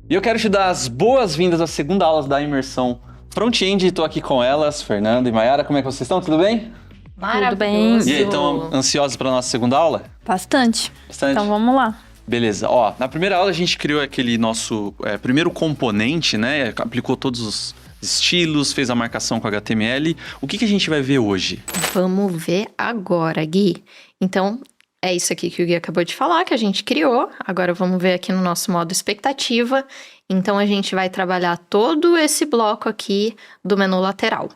E eu quero te dar as boas-vindas à segunda aula da imersão Front-End. Estou aqui com elas, Fernanda e Mayara. Como é que vocês estão? Tudo bem? Tudo bem. E aí, estão ansiosos para a nossa segunda aula? Bastante. Então vamos lá. Beleza. Ó, na primeira aula a gente criou aquele nosso primeiro componente, né? Aplicou todos os estilos, fez a marcação com HTML. O que a gente vai ver hoje? Vamos ver agora, Gui. Então, é isso aqui que o Gui acabou de falar, que a gente criou. Agora vamos ver aqui no nosso modo expectativa. Então, a gente vai trabalhar todo esse bloco aqui do menu lateral.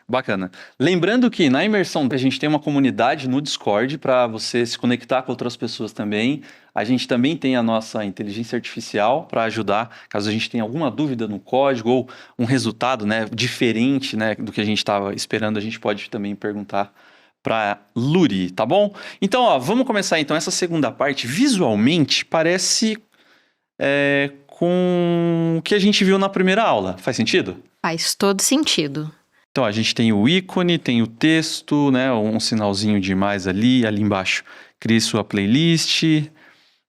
Bacana. Lembrando que na imersão a gente tem uma comunidade no Discord para você se conectar com outras pessoas também. A gente também tem a nossa inteligência artificial para ajudar, caso a gente tenha alguma dúvida no código ou um resultado, né, diferente, né, do que a gente estava esperando, a gente pode também perguntar para Luri, tá bom? Então, ó, vamos começar então essa segunda parte. Visualmente parece com o que a gente viu na primeira aula. Faz sentido? Faz todo sentido. Então, a gente tem o ícone, tem o texto, né? Um sinalzinho de mais ali embaixo. Crie sua playlist e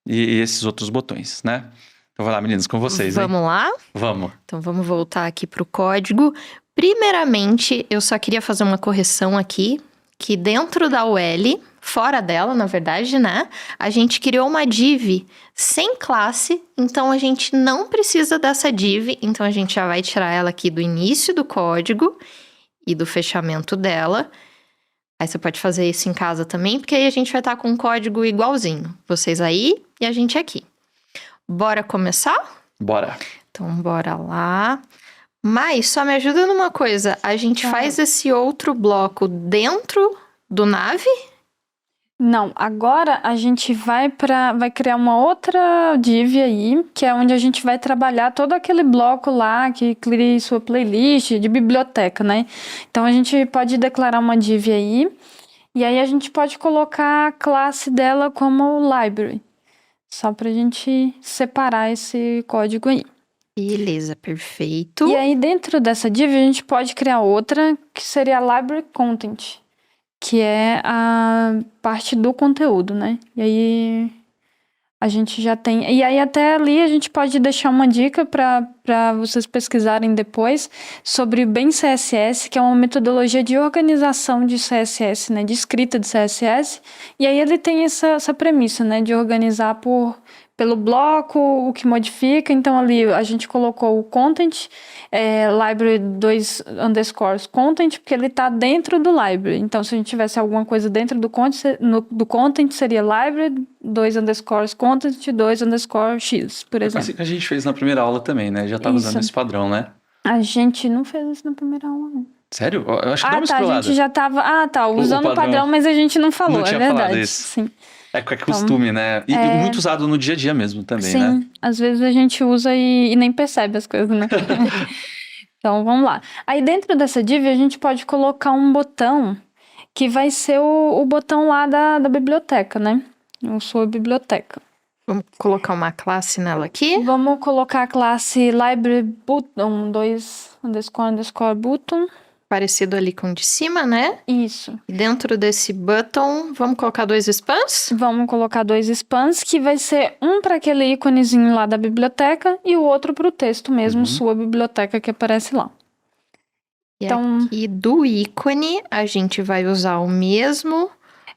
esses outros botões, né? Então, vai lá, meninas, com vocês, hein? Vamos lá? Vamos. Então, vamos voltar aqui para o código. Primeiramente, eu só queria fazer uma correção aqui, que dentro da UL, fora dela, na verdade, né? A gente criou uma div sem classe, então a gente não precisa dessa div, então a gente já vai tirar ela aqui do início do código e do fechamento dela. Aí você pode fazer isso em casa também, porque aí a gente vai estar com um código igualzinho. Vocês aí e a gente aqui. Bora começar? Bora. Então, bora lá. Mas só me ajuda numa coisa. A gente faz esse outro bloco dentro do nave? Não, agora a gente vai criar uma outra div aí, que é onde a gente vai trabalhar todo aquele bloco lá que cria sua playlist de biblioteca, né? Então a gente pode declarar uma div aí, e aí a gente pode colocar a classe dela como library, só pra gente separar esse código aí. Beleza, perfeito. E aí dentro dessa div a gente pode criar outra, que seria a library content, que é a parte do conteúdo, né? E aí a gente já tem... E aí até ali a gente pode deixar uma dica para vocês pesquisarem depois sobre o Bem CSS, que é uma metodologia de organização de CSS, né? De escrita de CSS. E aí ele tem essa premissa, né? De organizar pelo bloco, o que modifica. Então ali a gente colocou o content, library 2 underscores content, porque ele está dentro do library. Então se a gente tivesse alguma coisa dentro do content seria library 2 underscores content 2 underscore x, por exemplo. Assim que a gente fez na primeira aula também, né? Já estava usando esse padrão, né? A gente não fez isso na primeira aula, não. Sério? Eu acho que dá uma a scrollada. gente já estava... usando o padrão, mas a gente não falou, não tinha é verdade. Falado isso. Sim. É costume, né? E muito usado no dia a dia mesmo também, sim, né? Às vezes a gente usa e nem percebe as coisas, né? Então, vamos lá. Aí dentro dessa div a gente pode colocar um botão que vai ser o botão lá da biblioteca, né? A sua biblioteca. Vamos colocar uma classe nela aqui. Vamos colocar a classe library button 2 underscore button. Parecido ali com o de cima, né? Isso. E dentro desse button, vamos colocar 2 spans? Vamos colocar 2 spans, que vai ser um para aquele íconezinho lá da biblioteca e o outro para o texto mesmo, sua biblioteca que aparece lá. E aqui do ícone, a gente vai usar o mesmo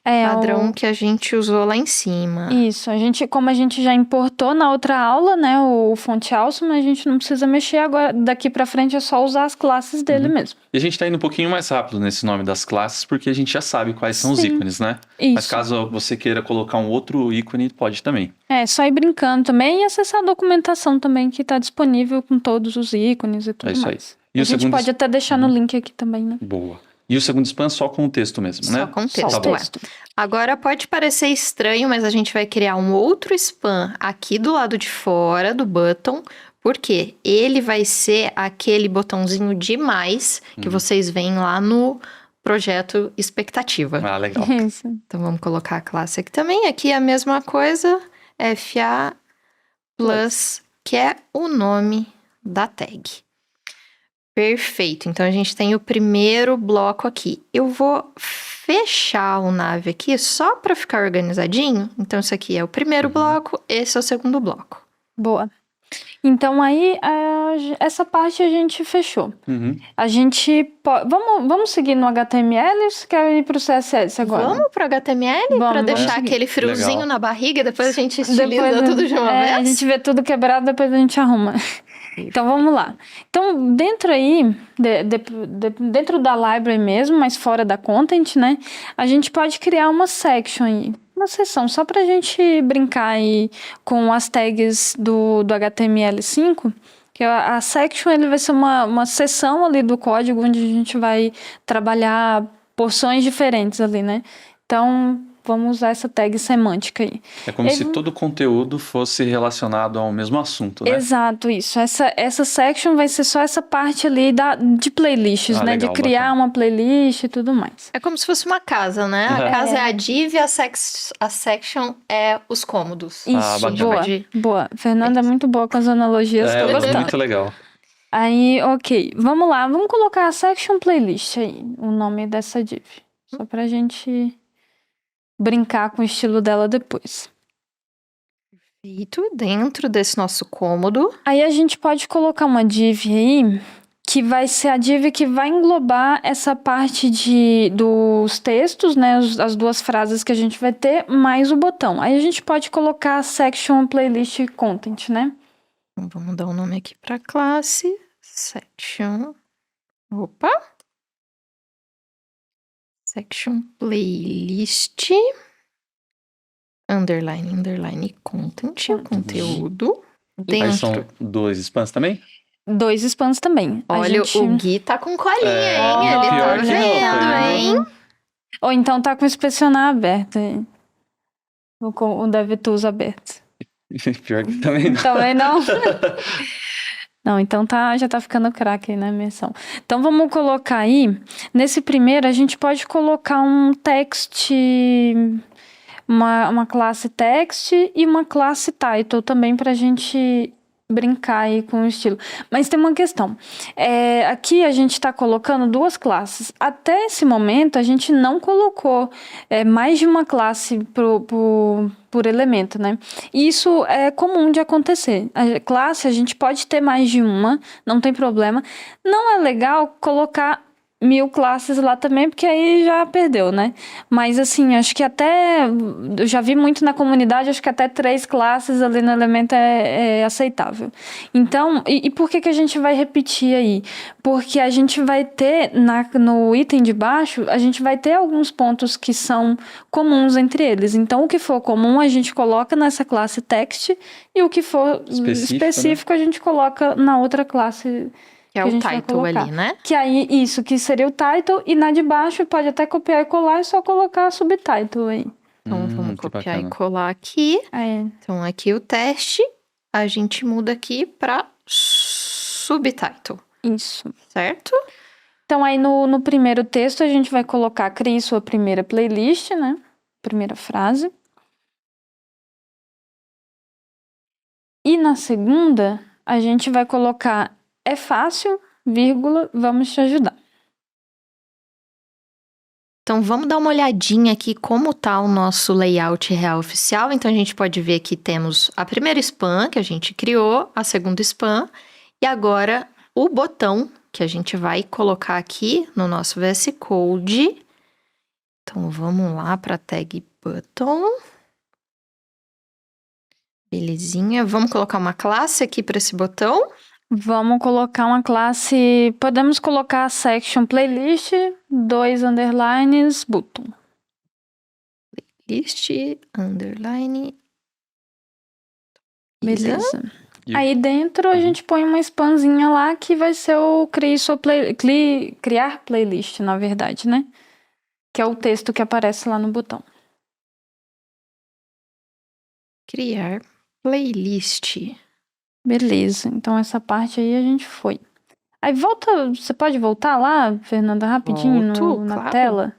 padrão que a gente usou lá em cima. Isso, como a gente já importou na outra aula, né, o Font Awesome, a gente não precisa mexer agora, daqui pra frente é só usar as classes dele mesmo. E a gente tá indo um pouquinho mais rápido nesse nome das classes, porque a gente já sabe quais são os ícones, né? Isso. Mas caso você queira colocar um outro ícone, pode também. Só ir brincando também e acessar a documentação também, que tá disponível com todos os ícones e tudo mais. É isso aí. E a gente pode até deixar no link aqui também, né? Boa. E o segundo span só com o texto mesmo, né? Só com o texto, só o texto. Agora pode parecer estranho, mas a gente vai criar um outro span aqui do lado de fora do button, porque ele vai ser aquele botãozinho de mais que vocês veem lá no projeto expectativa. Ah, legal. Isso. Então vamos colocar a classe aqui também. Aqui é a mesma coisa, FA plus, que é o nome da tag. Perfeito, então a gente tem o primeiro bloco aqui. Eu vou fechar o nave aqui só para ficar organizadinho. Então isso aqui é o primeiro bloco, esse é o segundo bloco. Boa. Então aí essa parte a gente fechou. Uhum. A gente vamos seguir no HTML ou você quer ir pro CSS agora? Vamos pro HTML pra Vamos deixar seguir. aquele friozinho Legal. na barriga e depois a gente estiliza Depois, tudo de uma a vez? gente vê tudo quebrado, depois a gente arruma. Então vamos lá. Então dentro aí, dentro da library mesmo, mas fora da content, né? A gente pode criar uma section aí. Uma seção, só pra gente brincar aí com as tags do HTML5. Que a section ele vai ser uma seção ali do código onde a gente vai trabalhar porções diferentes ali, né? Então, vamos usar essa tag semântica aí. É como se todo o conteúdo fosse relacionado ao mesmo assunto, né? Exato, isso. Essa section vai ser só essa parte ali de playlists, né? Legal, de criar bacana. uma playlist e tudo mais. É como se fosse uma casa, né? A casa é a div e a section é os cômodos. Isso, bacana. boa. Boa. Fernanda é muito boa com as analogias, tô gostando. Muito legal. Aí, ok. Vamos lá, vamos colocar a section playlist aí, o nome dessa div. Só pra gente brincar com o estilo dela depois. Feito dentro desse nosso cômodo. Aí a gente pode colocar uma div aí, que vai ser a div que vai englobar essa parte dos textos, né? As duas frases que a gente vai ter, mais o botão. Aí a gente pode colocar section playlist content, né? Então, vamos dar um nome aqui para classe. Section. Opa! Section playlist. Underline content. Conteúdo. Aí Dentro. são 2 spans também? 2 spans também. Olha, o Gui tá com colinha, hein? Ele tá pior que não, vendo, foi hein? Ou então tá com o inspecionar aberto aí. Ou com o DevTools aberto. Pior que também não. Também não. Não, então já tá ficando craque aí na imersão. Então vamos colocar aí, nesse primeiro a gente pode colocar um text, uma classe text e uma classe title também pra gente brincar aí com o estilo. Mas tem uma questão. Aqui a gente tá colocando 2 classes. Até esse momento a gente não colocou mais de uma classe por elemento, né? E isso é comum de acontecer. A classe a gente pode ter mais de uma, não tem problema. Não é legal colocar 1000 classes lá também, porque aí já perdeu, né? Mas assim, acho que eu já vi muito na comunidade, acho que até 3 classes ali no elemento é aceitável. Então, e por que a gente vai repetir aí? Porque a gente vai ter, no item de baixo, a gente vai ter alguns pontos que são comuns entre eles. Então, o que for comum, a gente coloca nessa classe text, e o que for específico a gente coloca na outra classe. Que é o title ali, né? Que aí, isso, que seria o title, e na de baixo pode até copiar e colar e só colocar subtitle aí. Então, vamos Que copiar bacana. e colar aqui. É. Então, aqui o teste, a gente muda aqui para subtitle, Isso. certo? Então, aí no primeiro texto, a gente vai colocar crie sua primeira playlist, né? Primeira frase. E na segunda, a gente vai colocar é fácil, vírgula, vamos te ajudar. Então, vamos dar uma olhadinha aqui como tá o nosso layout real oficial. Então, a gente pode ver que temos a primeira spam que a gente criou, a segunda spam, e agora o botão que a gente vai colocar aqui no nosso VS Code. Então, vamos lá para a tag button. Belezinha. Vamos colocar uma classe aqui para esse botão. Vamos colocar uma classe, podemos colocar section playlist, 2 underlines, button. List, underline. Beleza. E- Aí dentro a gente põe uma spanzinha lá que vai ser o criar playlist, na verdade, né? Que é o texto que aparece lá no botão. Criar playlist. Beleza, então essa parte aí a gente foi. Aí você pode voltar lá, Fernanda, rapidinho Volto, na claro. tela,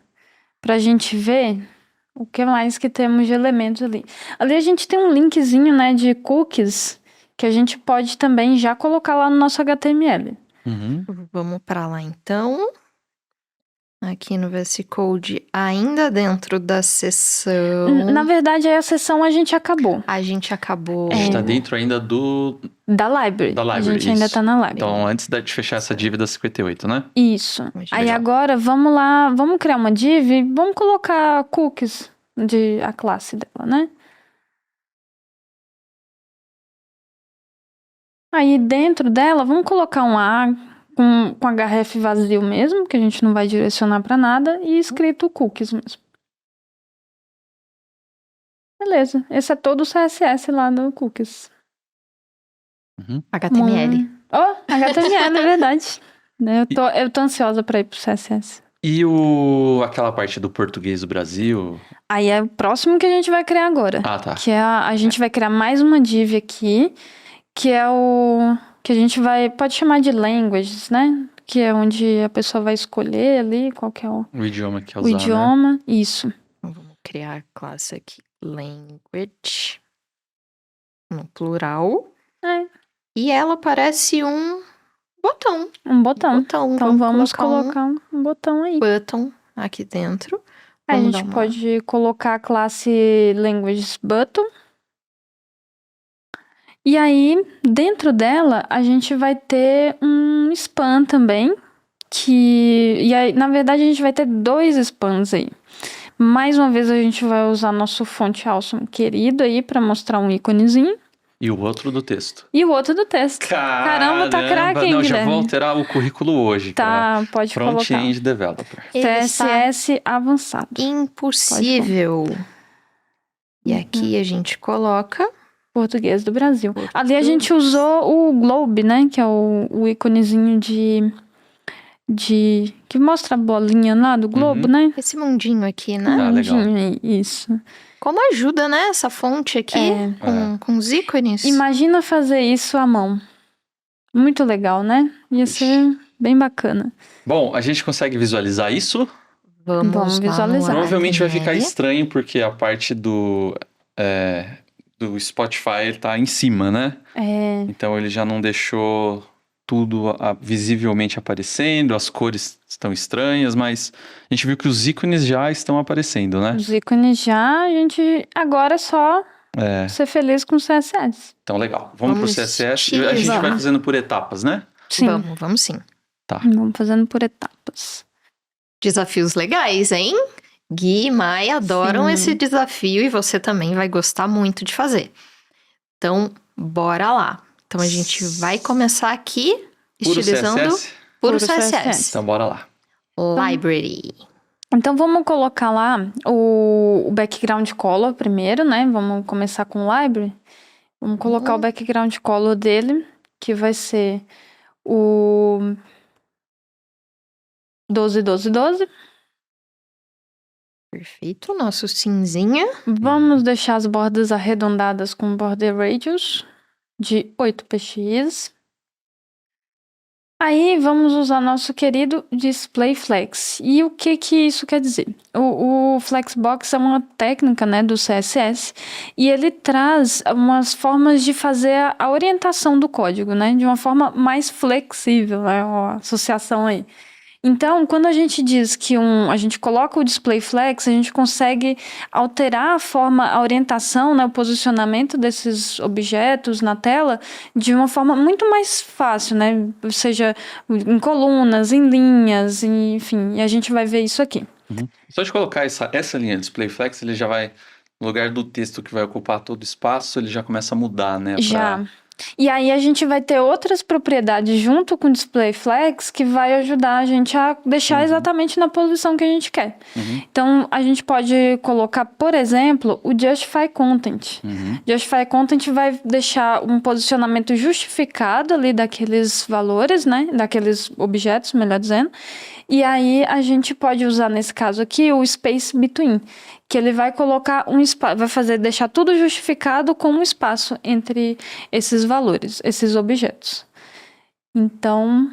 pra gente ver o que mais que temos de elementos ali. Ali a gente tem um linkzinho, né, de cookies, que a gente pode também já colocar lá no nosso HTML. Uhum. Vamos para lá então. aqui no VS Code, ainda dentro da seção. Na verdade, aí a sessão a gente acabou. A gente acabou. A gente tá dentro ainda Da library. da library. A gente ainda isso. tá na library. Então, antes de fechar essa dívida 58, né? Isso. Muito Aí legal. agora, vamos lá, vamos criar uma div e vamos colocar cookies a classe dela, né? Aí dentro dela, vamos colocar um A com href vazio mesmo, que a gente não vai direcionar pra nada, e escrito cookies mesmo. Beleza, esse é todo o CSS lá do cookies. HTML. Oh, HTML, é verdade. Eu tô ansiosa pra ir pro CSS. E aquela parte do português do Brasil? Aí é o próximo que a gente vai criar agora. Ah, tá. Que é a gente vai criar mais uma div aqui, que é o que a gente pode chamar de languages, né? Que é onde a pessoa vai escolher ali qual que é o O idioma que quer o usar, né? idioma. Isso. Então, vamos criar a classe aqui. Language. No plural. É. E ela parece um botão. Um botão. Botão. Então vamos colocar colocar um botão aí. um button aqui dentro. Aí a Vamos gente dar uma- pode colocar a classe languages button. E aí, dentro dela, a gente vai ter um span também. E aí, na verdade, a gente vai ter 2 spans aí. Mais uma vez, a gente vai usar nosso fonte awesome querido aí para mostrar um íconezinho. E o outro do texto. E o outro do texto. Caramba, tá craque, hein, Não, já Guilherme? vou alterar o currículo hoje. Tá, pode colocar. Front-end developer. Ele está CSS avançado. impossível. E aqui a gente coloca Português do Brasil. Ali a gente usou o globe, né? Que é o íconezinho que mostra a bolinha lá do globo, né? esse mundinho aqui, né? Ah, legal. Mundinho aí, isso. Como ajuda, né? Essa fonte aqui com os ícones. Imagina fazer isso à mão. Muito legal, né? Ia ser bem bacana. Bom, a gente consegue visualizar isso? Vamos Vamos lá no visualizar. Provavelmente vai ficar HTML. estranho, porque a parte do Spotify tá em cima, né? Então ele já não deixou tudo visivelmente aparecendo, as cores estão estranhas, mas a gente viu que os ícones já estão aparecendo, né? Os ícones já, agora é só ser feliz com o CSS. Então legal. Vamos pro Vamos CSS. A gente vai utilizar. fazendo por etapas, né? Sim, Vamos sim. vamos fazendo por etapas. Desafios legais, hein? Gui e Mai adoram Sim. esse desafio e você também vai gostar muito de fazer. Então, bora lá. Então, a gente vai começar aqui Puro estilizando CSS? puro Puro CSS. CSS. Então bora lá. Library. Então vamos colocar lá o background color primeiro, né? Vamos começar com o library. Vamos colocar o background color dele, que vai ser o 12. Perfeito. Nosso cinzinha. Vamos deixar as bordas arredondadas com border radius de 8 px. Aí vamos usar nosso querido display flex. E o que isso quer dizer? O flexbox é uma técnica, né, do CSS e ele traz umas formas de fazer a orientação do código, né, de uma forma mais flexível, né, a associação aí. Então, quando a gente diz que a gente coloca o display flex, a gente consegue alterar a forma, a orientação, né, o posicionamento desses objetos na tela de uma forma muito mais fácil, né? Seja em colunas, em linhas, enfim. E a gente vai ver isso aqui. Só de colocar essa linha display flex, ele já vai, no lugar do texto que vai ocupar todo o espaço, ele já começa a mudar, né? Já. E aí a gente vai ter outras propriedades junto com o display flex que vai ajudar a gente a deixar exatamente na posição que a gente quer. Então a gente pode colocar, por exemplo, o justify content. Justify content vai deixar um posicionamento justificado ali daqueles valores, né? Daqueles objetos, melhor dizendo. E aí a gente pode usar nesse caso aqui o space between, que ele vai colocar um espaço, vai deixar tudo justificado com um espaço entre esses valores, esses objetos. Então,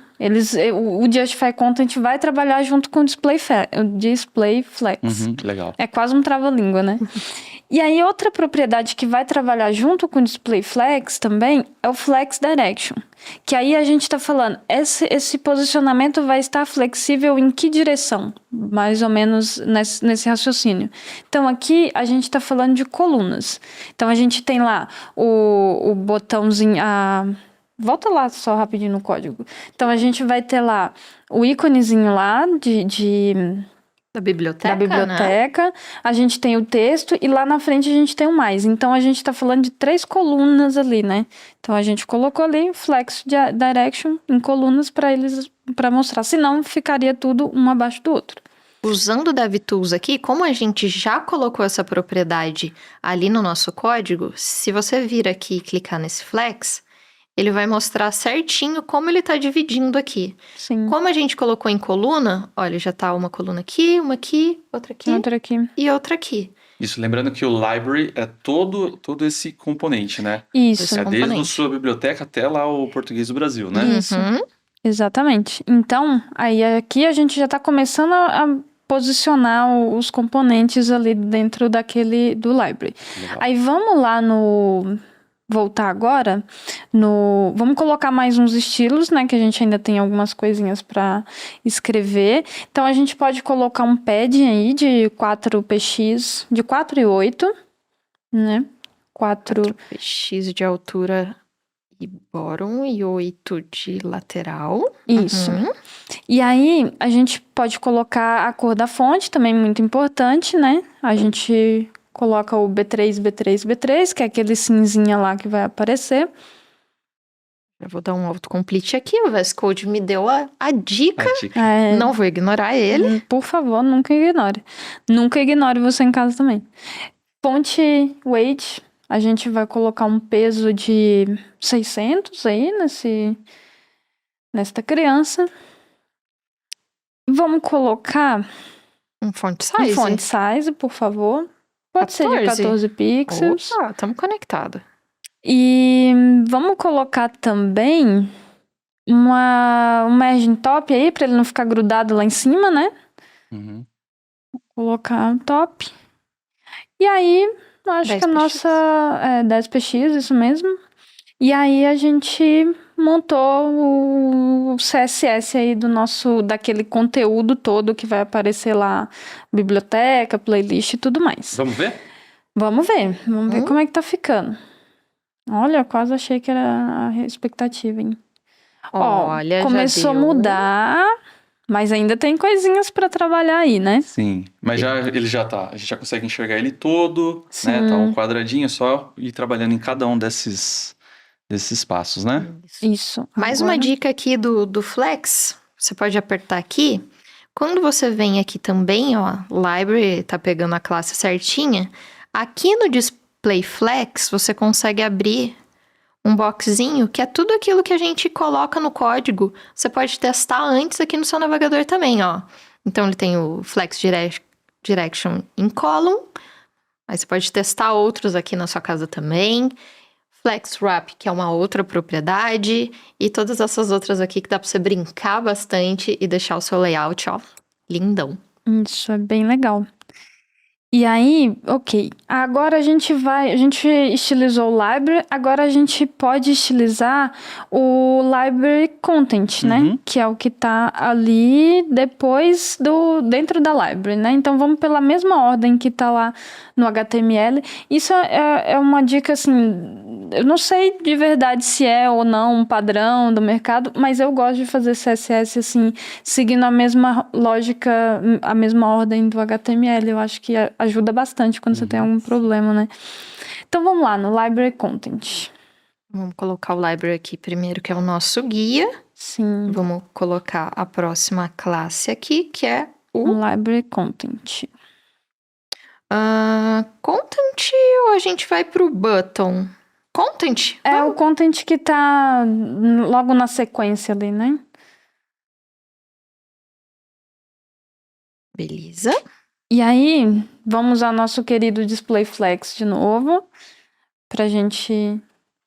o Justify Content vai trabalhar junto com o Display Flex. Legal. É quase um trava-língua, né? E aí, outra propriedade que vai trabalhar junto com o Display Flex também é o Flex Direction. Que aí a gente está falando, esse posicionamento vai estar flexível em que direção? Mais ou menos nesse raciocínio. Então, aqui a gente está falando de colunas. Então, a gente tem lá o botãozinho... Volta lá só rapidinho no código. Então, a gente vai ter lá o íconezinho lá Da biblioteca, da biblioteca, a gente tem o texto e lá na frente a gente tem o mais. Então, a gente está falando de 3 colunas ali, né? Então, a gente colocou ali o Flex Direction em colunas para mostrar. Senão, ficaria tudo um abaixo do outro. Usando o DevTools aqui, como a gente já colocou essa propriedade ali no nosso código, se você vir aqui e clicar nesse Flex, ele vai mostrar certinho como ele está dividindo aqui. Sim. Como a gente colocou em coluna, olha, já tá uma coluna aqui, uma aqui, outra aqui Outra aqui. e outra aqui. Isso, lembrando que o library é todo esse componente, né? Isso. É desde a componente. sua biblioteca até lá o português do Brasil, né? Isso. Uhum. Exatamente. Então, aí aqui a gente já está começando a posicionar os componentes ali dentro do library. Legal. Aí vamos lá voltar agora vamos colocar mais uns estilos, né, que a gente ainda tem algumas coisinhas para escrever. Então a gente pode colocar um padding aí de 4px, de 4 e 8, né? 4 X de altura e bottom e 8 de lateral. Isso. Uhum. E aí, a gente pode colocar a cor da fonte, também muito importante, né? A gente coloca o B3, B3, B3, que é aquele cinzinha lá que vai aparecer. Eu vou dar um autocomplete aqui. O VS Code me deu a dica. A dica. Não vou ignorar ele. Por favor, nunca ignore. Nunca ignore você em casa também. Fonte weight, a gente vai colocar um peso de 600 aí nesta criança. Vamos colocar Um font um size. font size, por favor. Pode ser de 14 pixels. Opa, estamos conectados. E vamos colocar também um margin top aí, para ele não ficar grudado lá em cima, né? Uhum. Colocar top. E aí, acho 10 que a px. nossa... 10px, isso mesmo. E aí, a gente montou o CSS aí daquele conteúdo todo que vai aparecer lá, biblioteca, playlist e tudo mais. Vamos ver? Vamos ver como é que tá ficando. Olha, eu quase achei que era a expectativa, hein? Olha, já começou a deu. mudar, mas ainda tem coisinhas pra trabalhar aí, né? Sim. Mas ele já tá. A gente já consegue enxergar ele todo, Sim. né? Tá um quadradinho só e trabalhando em cada um desses passos, né? Isso. Mais Agora- uma dica aqui do Flex. Você pode apertar aqui. Quando você vem aqui também, ó, Library tá pegando a classe certinha. Aqui no Display Flex, você consegue abrir um boxzinho que é tudo aquilo que a gente coloca no código. Você pode testar antes aqui no seu navegador também, ó. Então, ele tem o Flex Direction em column. Aí você pode testar outros aqui na sua casa também. Flex Wrap, que é uma outra propriedade. E todas essas outras aqui que dá pra você brincar bastante e deixar o seu layout, ó, lindão. Isso é bem legal. E aí, ok. Agora a gente estilizou o library, agora a gente pode estilizar o library content, né? Uhum. Que é o que tá ali depois dentro da library, né? Então vamos pela mesma ordem que tá lá no HTML. Isso é uma dica, assim, eu não sei de verdade se é ou não um padrão do mercado, mas eu gosto de fazer CSS, assim, seguindo a mesma lógica, a mesma ordem do HTML. Eu acho que ajuda bastante quando você tem algum problema, né? Então vamos lá, no Library Content. Vamos colocar o library aqui primeiro, que é o nosso guia. Sim, Vamos colocar a próxima classe aqui, que é o o Library Content. content, ou a gente vai pro button? Content? É o content que tá logo na sequência ali, né? Beleza. E aí, vamos ao nosso querido Display Flex de novo, pra gente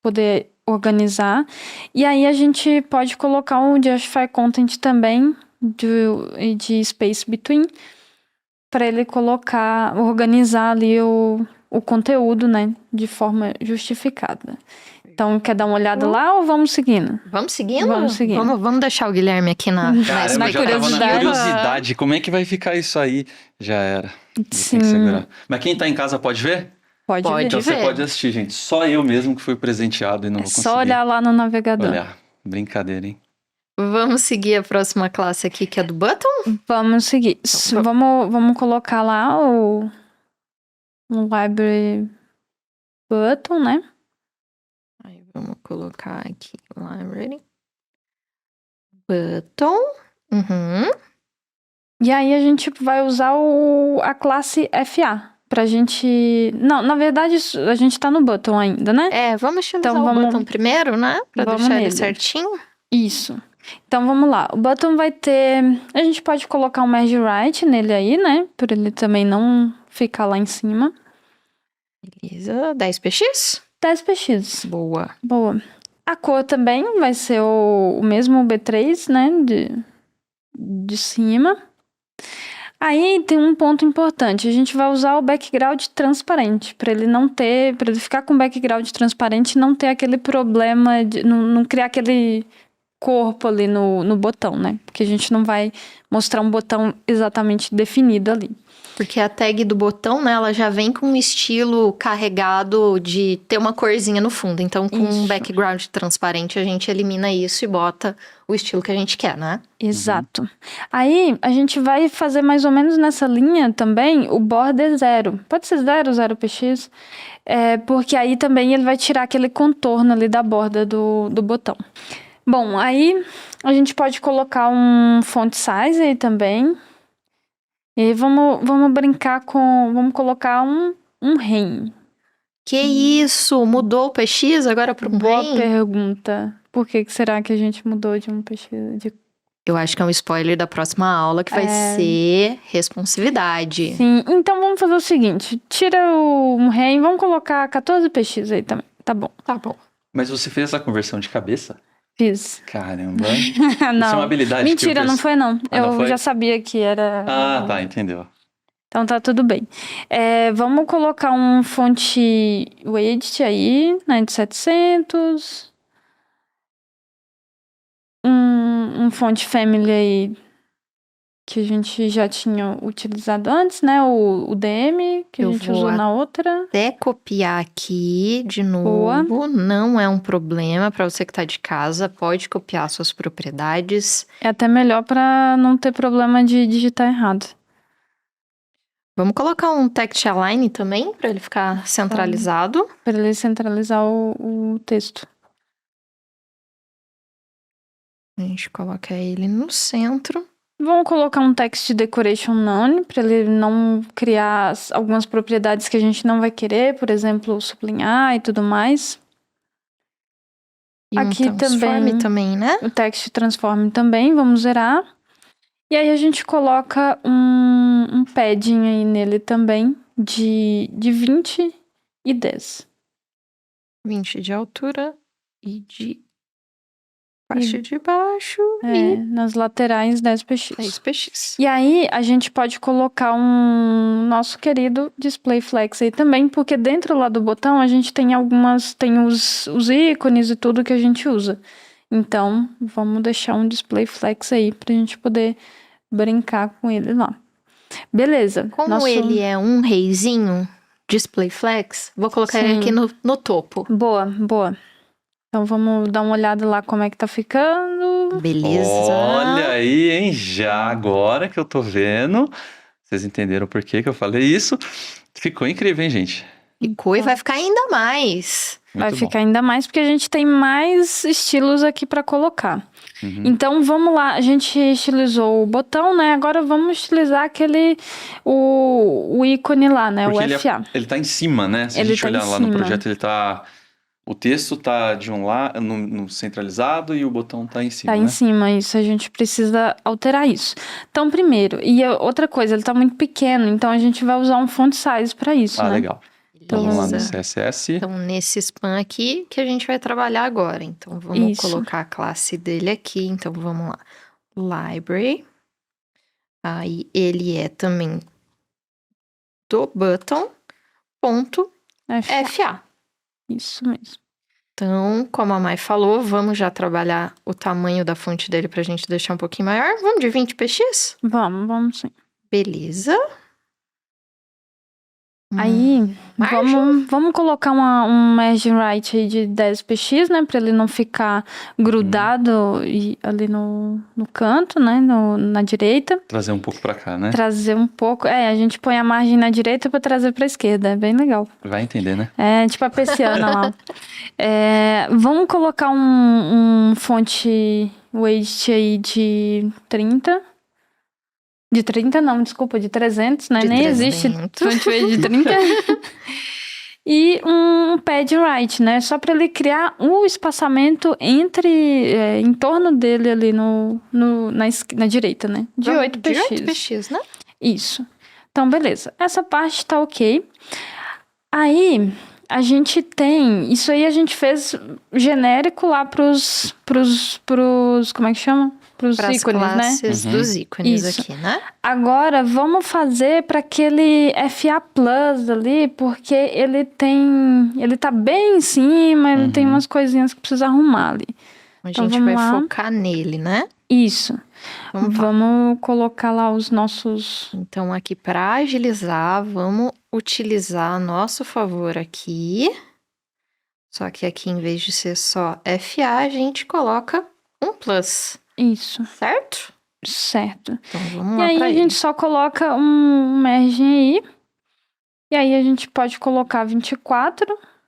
poder organizar. E aí, a gente pode colocar um Justify Content também, de Space Between, para ele organizar ali o o conteúdo, né, de forma justificada. Então, quer dar uma olhada lá ou vamos seguindo? Vamos seguindo? Vamos seguindo. Vamos deixar o Guilherme aqui na Caramba, eu já tava na curiosidade. curiosidade. Como é que vai ficar isso aí? Já era. Vou ter Sim, que segurar. Mas quem tá em casa pode ver? pode Pode. ver. Então você ver. pode assistir, gente. Só eu mesmo que fui presenteado e não É vou conseguir. só olhar lá no navegador. Olhar. Brincadeira, hein? Vamos seguir a próxima classe aqui, que é do Button? Vamos seguir. Então, Vamos colocar lá o library button, né? Aí vamos colocar aqui, library. Button. Uhum. E aí a gente vai usar a classe FA pra gente... Não, na verdade a gente tá no button ainda, né? É, vamos utilizar Então, o vamos- Button primeiro, né? Pra vamos deixar ele nele. certinho. Isso. Então vamos lá. O button vai ter... A gente pode colocar um merge right nele aí, né? Por ele também não ficar lá em cima. Beleza, 10px. 10px. Boa. Boa. A cor também vai ser o mesmo B3, né? De cima. Aí tem um ponto importante. A gente vai usar o background transparente. Para ele não ter... Para ele ficar com background transparente e não ter aquele problema de... Não criar aquele corpo ali no botão, né? Porque a gente não vai mostrar um botão exatamente definido ali. Porque a tag do botão, né, ela já vem com um estilo carregado de ter uma corzinha no fundo. Então, com um Isso. background transparente, a gente elimina isso e bota o estilo que a gente quer, né? Exato. Aí, a gente vai fazer mais ou menos nessa linha também o border 0. Pode ser 0, 0px. Porque aí também ele vai tirar aquele contorno ali da borda do botão. Bom, aí a gente pode colocar um font size aí também. E aí vamos brincar com... Vamos colocar um REM. Que isso? Mudou o PX agora para um Boa REM? pergunta. Por que será que a gente mudou de um px? Eu acho que é um spoiler da próxima aula que vai ser responsividade. Sim, então vamos fazer o seguinte. Tira o REM, vamos colocar 14px aí também. Tá bom, Tá bom. Mas você fez essa conversão de cabeça? fiz. Caramba. Isso é uma Não, habilidade mentira, que não foi não. Ah, não Eu foi? já sabia que era... Ah, tá, entendeu. Então tá tudo bem. Vamos colocar um fonte width aí, né, de 700. Um fonte family aí que a gente já tinha utilizado antes, né? O DM, que a Eu gente vou usou na outra. Até copiar aqui de novo. Não é um problema para você que tá de casa. Pode copiar suas propriedades. É até melhor pra não ter problema de digitar errado. Vamos colocar um text align também, para ele ficar centralizado. Pra ele centralizar o texto. A gente coloca ele no centro. Vamos colocar um text decoration none, para ele não criar algumas propriedades que a gente não vai querer, por exemplo, sublinhar e tudo mais. E Aqui um transform também, né? O text transform também, vamos zerar. E aí a gente coloca um padding aí nele também, de 20 e 10. 20 de altura e de parte de baixo e Nas laterais 10px. 10px. E aí, a gente pode colocar um nosso querido display flex aí também, porque dentro lá do botão a gente tem os ícones e tudo que a gente usa. Então, vamos deixar um display flex aí pra gente poder brincar com ele lá. Beleza. Como ele é um reizinho, display flex, vou colocar ele aqui no topo. Boa, boa. Então, vamos dar uma olhada lá como é que tá ficando. Beleza. Olha aí, hein? Já agora que eu tô vendo. Vocês entenderam por que eu falei isso? Ficou incrível, hein, gente? Ficou e vai ficar ainda mais. Vai Muito bom. ficar ainda mais porque a gente tem mais estilos aqui para colocar. Uhum. Então vamos lá, a gente estilizou o botão, né? Agora vamos estilizar o ícone lá, né? Porque o FA. ele tá em cima, né? Se a Ele gente tá em olhar lá no cima. projeto, o texto tá de um lado, no centralizado, e o botão tá em cima, Tá né? em cima, isso. A gente precisa alterar isso. Então, primeiro, outra coisa, ele tá muito pequeno, então a gente vai usar um font size para isso, Ah, né? legal. Então, vamos lá no Beleza. CSS. Então, nesse span aqui que a gente vai trabalhar agora. Então, vamos Isso. colocar a classe dele aqui. Então, vamos lá. Library. Aí, ele é também do button. FA. Isso mesmo. Então, como a Mai falou, vamos já trabalhar o tamanho da fonte dele pra gente deixar um pouquinho maior. Vamos de 20 px? Vamos sim. Beleza. Aí, Margem. vamos colocar um margin right aí de 10 px, né? Pra ele não ficar grudado ali no canto, né? Na direita. Trazer um pouco pra cá, né? Trazer um pouco. A gente põe a margem na direita pra trazer pra esquerda. É bem legal. Vai entender, né? É tipo a persiana lá. Vamos colocar um fonte weight aí de 30. De 30 não, desculpa, de 300, né? De Nem 300. existe fonte weight de 30. E um pad right, né? Só para ele criar um espaçamento em torno dele ali na direita, né? De 8 px. De 8 px, né? Isso. Então, beleza. Essa parte tá ok. Aí, a gente tem... Isso aí a gente fez genérico lá pros como é que chama? Pros Pras ícones, classes né? dos ícones Isso. aqui, né? Agora, vamos fazer para aquele FA Plus ali, porque ele tá bem em cima, ele tem umas coisinhas que precisa arrumar ali. A Então, gente vamos vai lá. focar nele, né? Isso. Vamos lá. Vamos colocar lá os nossos... Então, aqui para agilizar, vamos utilizar a nosso favor aqui. Só que aqui, em vez de ser só FA, a gente coloca um plus, Isso, certo? certo. Então, vamos E lá aí para a ele. gente só coloca um margem aí. E aí a gente pode colocar 24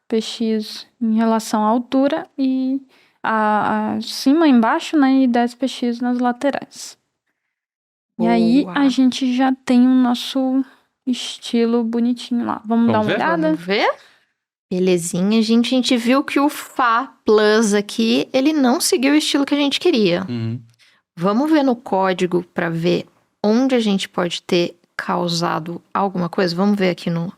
px em relação à altura e acima, embaixo, né? E 10 px nas laterais. E aí Boa. a gente já tem o nosso estilo bonitinho lá. Vamos dar uma ver? olhada? Vamos ver? Belezinha, gente. A gente viu que o Fá Plus aqui, ele não seguiu o estilo que a gente queria. Vamos ver no código para ver onde a gente pode ter causado alguma coisa? Vamos ver aqui no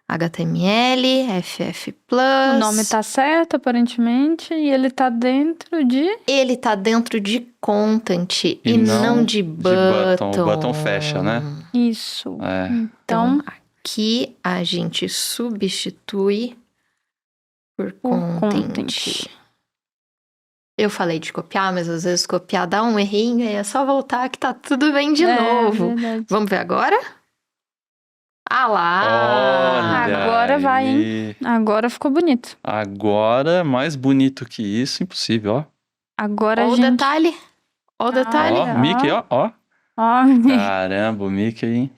HTML, FF Plus. O nome tá certo, aparentemente, e ele tá dentro de... Ele tá dentro de content e não de button. O button fecha, né? Isso. É. Então, Aqui a gente substitui por content. Eu falei de copiar, mas às vezes copiar dá um errinho e é só voltar que tá tudo bem de novo. Verdade. Vamos ver agora? Ah lá! Olha Agora vai, hein? aí. Agora ficou bonito. Agora, mais bonito que isso, impossível, ó. Agora Olha a o gente... detalhe. Olha o detalhe. Ó, Mickey, ó. Ó. Caramba, o Mickey, hein?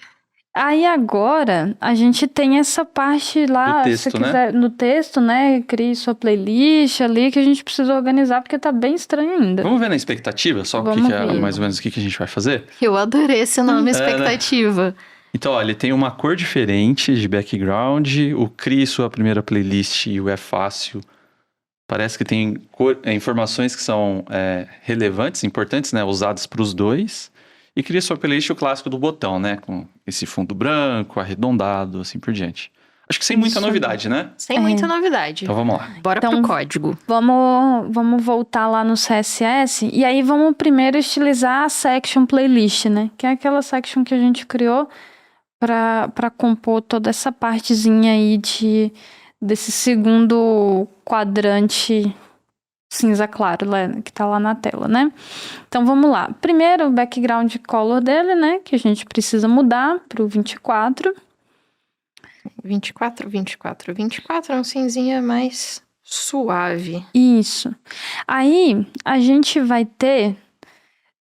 Aí agora a gente tem essa parte lá, Do texto, se você quiser, no texto, né? Crie sua playlist ali, que a gente precisa organizar, porque tá bem estranho ainda. Vamos ver na expectativa, só Vamos é ver. mais ou menos o que a gente vai fazer? Eu adorei esse nome, expectativa. Então, olha, ele tem uma cor diferente de background, o crie sua primeira playlist e o é fácil. Parece que tem informações que são relevantes, importantes, né? Usadas para os dois. E cria sua playlist o clássico do botão, né? Com esse fundo branco, arredondado, assim por diante. Acho que sem muita novidade, né? Sem muita novidade. Então vamos lá. Bora Então, pro código. Vamos voltar lá no CSS e aí vamos primeiro estilizar a section playlist, né? Que é aquela section que a gente criou para compor toda essa partezinha aí desse segundo quadrante cinza claro, que tá lá na tela, né? Então, vamos lá. Primeiro, o background color dele, né? Que a gente precisa mudar pro 24. 24 é um cinzinha mais suave. Isso. Aí, a gente vai ter...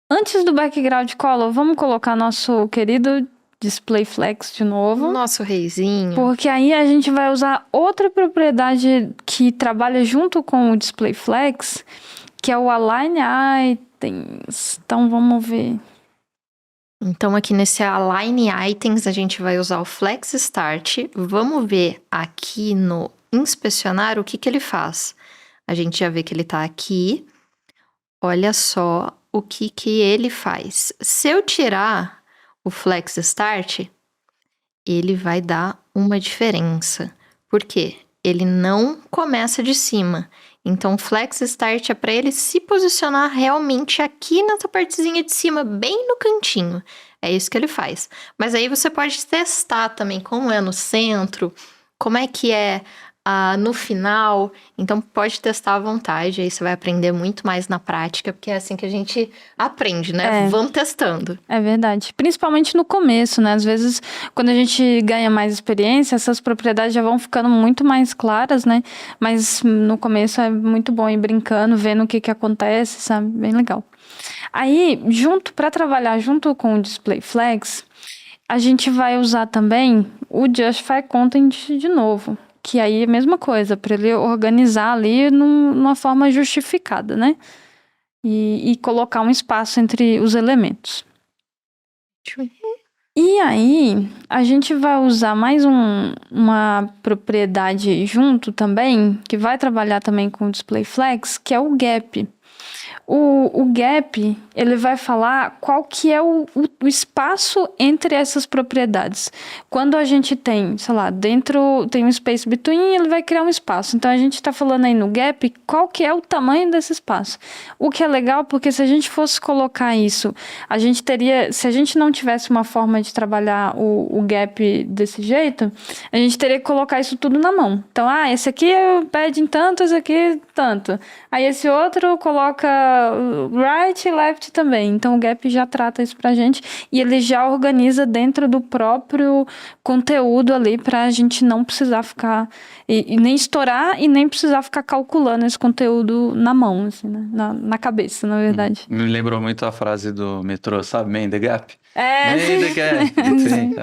Antes do background color, vamos colocar nosso querido display flex de novo. Nosso reizinho. Porque aí a gente vai usar outra propriedade que trabalha junto com o display flex, que é o align items. Então, vamos ver. Então, aqui nesse Align Items, a gente vai usar o Flex Start. Vamos ver aqui no Inspecionar o que ele faz. A gente já vê que ele tá aqui. Olha só o que ele faz. Se eu tirar o Flex Start, ele vai dar uma diferença. Por quê? Ele não começa de cima. Então, o Flex Start é para ele se posicionar realmente aqui nessa partezinha de cima, bem no cantinho. É isso que ele faz. Mas aí você pode testar também como é no centro, como é que é no final. Então, pode testar à vontade, aí você vai aprender muito mais na prática, porque é assim que a gente aprende, né? Vamos testando. É verdade. Principalmente no começo, né? Às vezes, quando a gente ganha mais experiência, essas propriedades já vão ficando muito mais claras, né? Mas no começo é muito bom ir brincando, vendo o que acontece, sabe? Bem legal. Aí, para trabalhar junto com o Display Flags, a gente vai usar também o Justify Content de novo. Que aí é a mesma coisa, para ele organizar ali numa forma justificada, né? E colocar um espaço entre os elementos. E aí, a gente vai usar mais uma propriedade junto também, que vai trabalhar também com o Display Flags, que é o Gap. O gap, ele vai falar qual que é o espaço entre essas propriedades. Quando a gente tem, sei lá, dentro tem um space between, ele vai criar um espaço. Então, a gente está falando aí no gap, qual que é o tamanho desse espaço. O que é legal, porque se a gente fosse colocar isso, a gente teria, se a gente não tivesse uma forma de trabalhar o gap desse jeito, a gente teria que colocar isso tudo na mão. Então, esse aqui é o padding tanto, esse aqui tanto. Aí, esse outro coloca right e left também. Então, o Gap já trata isso pra gente e ele já organiza dentro do próprio conteúdo ali pra gente não precisar ficar e nem estourar e nem precisar ficar calculando esse conteúdo na mão, assim, né? Na cabeça, na verdade. Me lembrou muito a frase do metrô, sabe? Man the gap. É, Man the gap. Sim,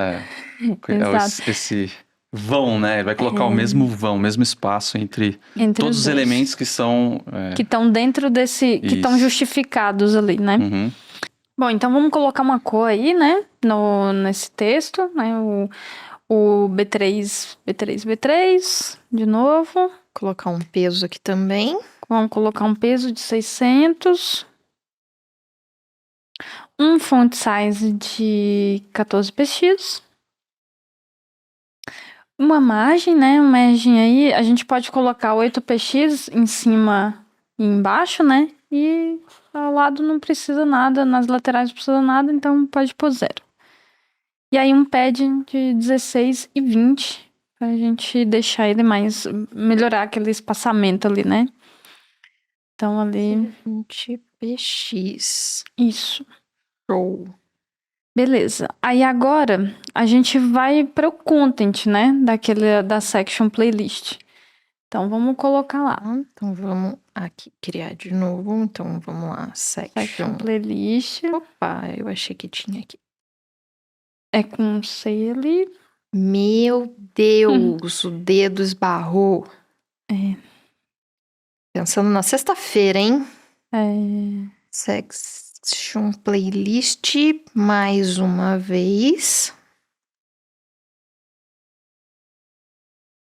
Exato. esse vão, né? Vai colocar o mesmo vão, o mesmo espaço entre todos os elementos que são... que estão dentro desse... que estão justificados ali, né? Uhum. Bom, então vamos colocar uma cor aí, né? Nesse texto, né? O B3, de novo. Colocar um peso aqui também. Vamos colocar um peso de 600. Um font size de 14px. Uma margem, né? Uma margem aí, a gente pode colocar 8px em cima e embaixo, né? E ao lado não precisa nada, nas laterais não precisa nada, então pode pôr 0. E aí um pad de 16 e 20, pra gente deixar ele mais, melhorar aquele espaçamento ali, né? Então ali... 20px. Isso. Show. Beleza. Aí agora a gente vai para o content, né? Da section playlist. Então vamos colocar lá. Então vamos aqui criar de novo. Então vamos lá. Section playlist. Opa, eu achei que tinha aqui. É com C ali. Meu Deus, o dedo esbarrou. Pensando na sexta-feira, hein? Section playlist, mais uma vez.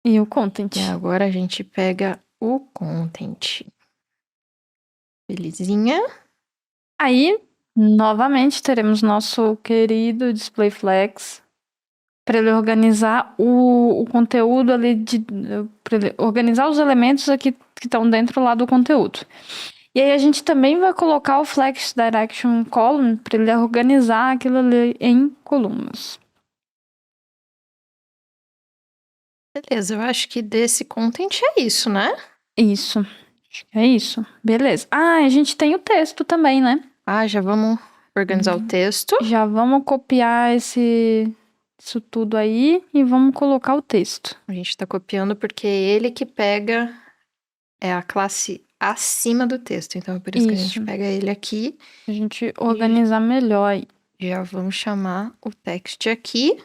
E o content. E agora a gente pega o content. Belezinha. Aí, novamente, teremos nosso querido Display Flags para ele organizar o conteúdo ali, para ele organizar os elementos aqui que estão dentro lá do conteúdo. E aí a gente também vai colocar o Flex Direction Column para ele organizar aquilo ali em colunas. Beleza, eu acho que desse content é isso, né? Isso. Acho que é isso. Beleza. A gente tem o texto também, né? Já vamos organizar o texto. Já vamos copiar isso tudo aí e vamos colocar o texto. A gente tá copiando porque é ele que pega a classe acima do texto. Então é por isso que a gente pega ele aqui. A gente organizar melhor aí. Já vamos chamar o text aqui.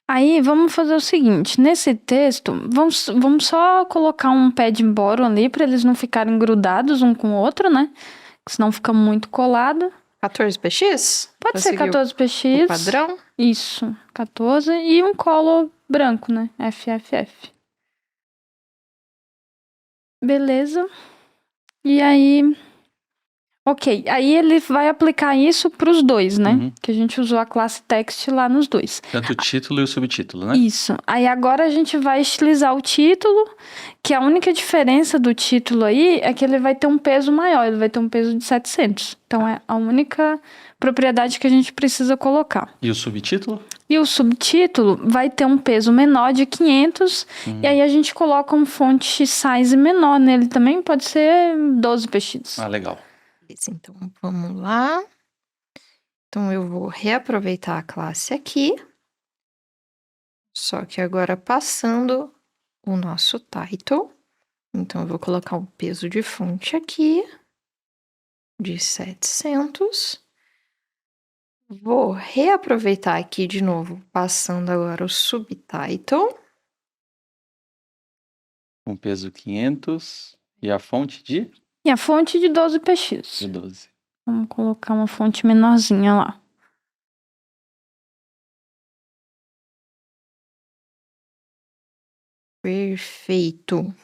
Aí, vamos fazer o seguinte, nesse texto, vamos só colocar um padding bottom ali, para eles não ficarem grudados um com o outro, né? Senão fica muito colado. 14px? Pode ser 14px. O padrão? Isso, 14 e um color branco, né? FFF. Beleza. E aí... Ok, aí ele vai aplicar isso para os dois, né? Uhum. Que a gente usou a classe text lá nos dois. Tanto o título e o subtítulo, né? Isso. Aí agora a gente vai estilizar o título, que a única diferença do título aí é que ele vai ter um peso maior, ele vai ter um peso de 700. Então é a única propriedade que a gente precisa colocar. E o subtítulo? E o subtítulo vai ter um peso menor de 500, e aí a gente coloca um fonte size menor nele também, pode ser 12 px. Ah, legal. Beleza, então vamos lá. Então eu vou reaproveitar a classe aqui. Só que agora passando o nosso title. Então eu vou colocar um peso de fonte aqui de 700. Vou reaproveitar aqui de novo, passando agora o subtitle. Com peso 500 e a fonte de E a fonte de 12 px. 12. Vamos colocar uma fonte menorzinha lá. Perfeito.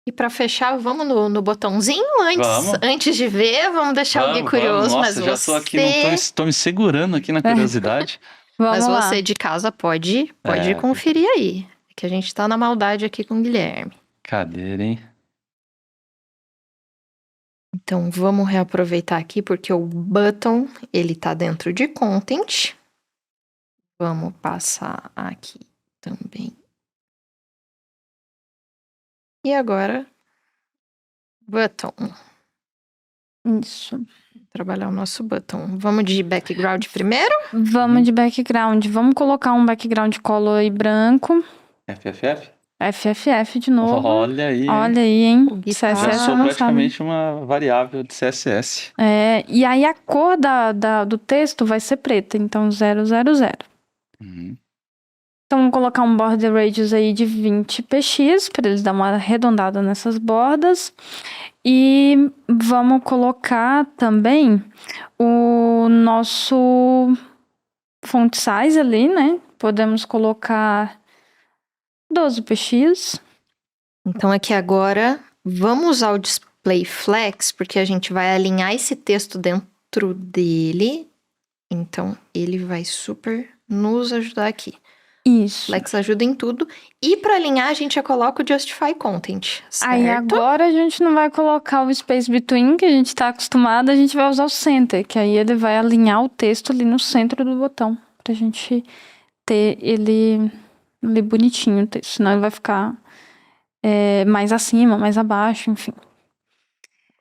E para fechar, vamos no botãozinho Vamos. antes de ver, vamos deixar alguém curioso, Nossa, mas já tô aqui, não tô me segurando aqui na curiosidade. Vamos lá. você de casa pode conferir aí, que a gente tá na maldade aqui com o Guilherme. Cadeira, hein? Então vamos reaproveitar aqui porque o button ele tá dentro de content. Vamos passar aqui também. E agora button. Isso. Trabalhar o nosso button. Vamos de background primeiro? Vamos de background. Vamos colocar um background color e branco. FFF? FFF de novo. Olha aí, hein? Olha aí, hein? O guitarra. Já CSS sou avançado. praticamente uma variável de CSS. E aí a cor do texto vai ser preta, então 000. Uhum. Então vamos colocar um border radius aí de 20 px, para eles dar uma arredondada nessas bordas. E vamos colocar também o nosso font size ali, né? Podemos colocar 12 px. Então aqui agora vamos usar o display flex porque a gente vai alinhar esse texto dentro dele. Então ele vai super nos ajudar aqui. Isso. Flex ajuda em tudo. E para alinhar a gente já coloca o justify content, certo? Aí agora a gente não vai colocar o space between, que a gente tá acostumado, a gente vai usar o center, que aí ele vai alinhar o texto ali no centro do botão, pra gente ter ele ali bonitinho o texto, senão ele vai ficar mais acima, mais abaixo, enfim.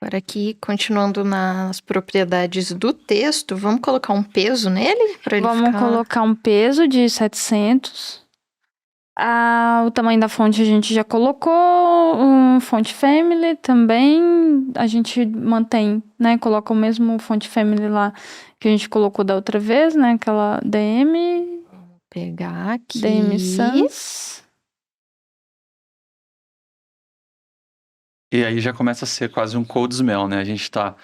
Agora aqui, continuando nas propriedades do texto, vamos colocar um peso nele? Pra ele Vamos ficar... colocar um peso de 700. O tamanho da fonte a gente já colocou, um font family também, a gente mantém, né, coloca o mesmo font family lá que a gente colocou da outra vez, né, aquela DM. Vou pegar aqui. DM Sans. E aí já começa a ser quase um code smell, né? A gente tá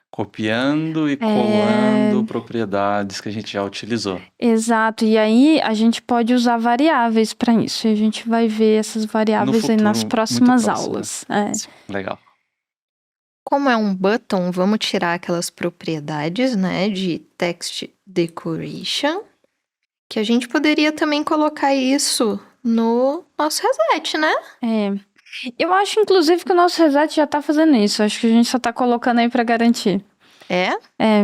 copiando e colando propriedades que a gente já utilizou. Exato, e aí a gente pode usar variáveis para isso, e a gente vai ver essas variáveis aí futuro, nas muito próximas próximo, aulas. Legal. Como é um button, vamos tirar aquelas propriedades, né, de text decoration, que a gente poderia também colocar isso no nosso reset, né? Eu acho, inclusive, que o nosso reset já tá fazendo isso. Acho que a gente só tá colocando aí para garantir.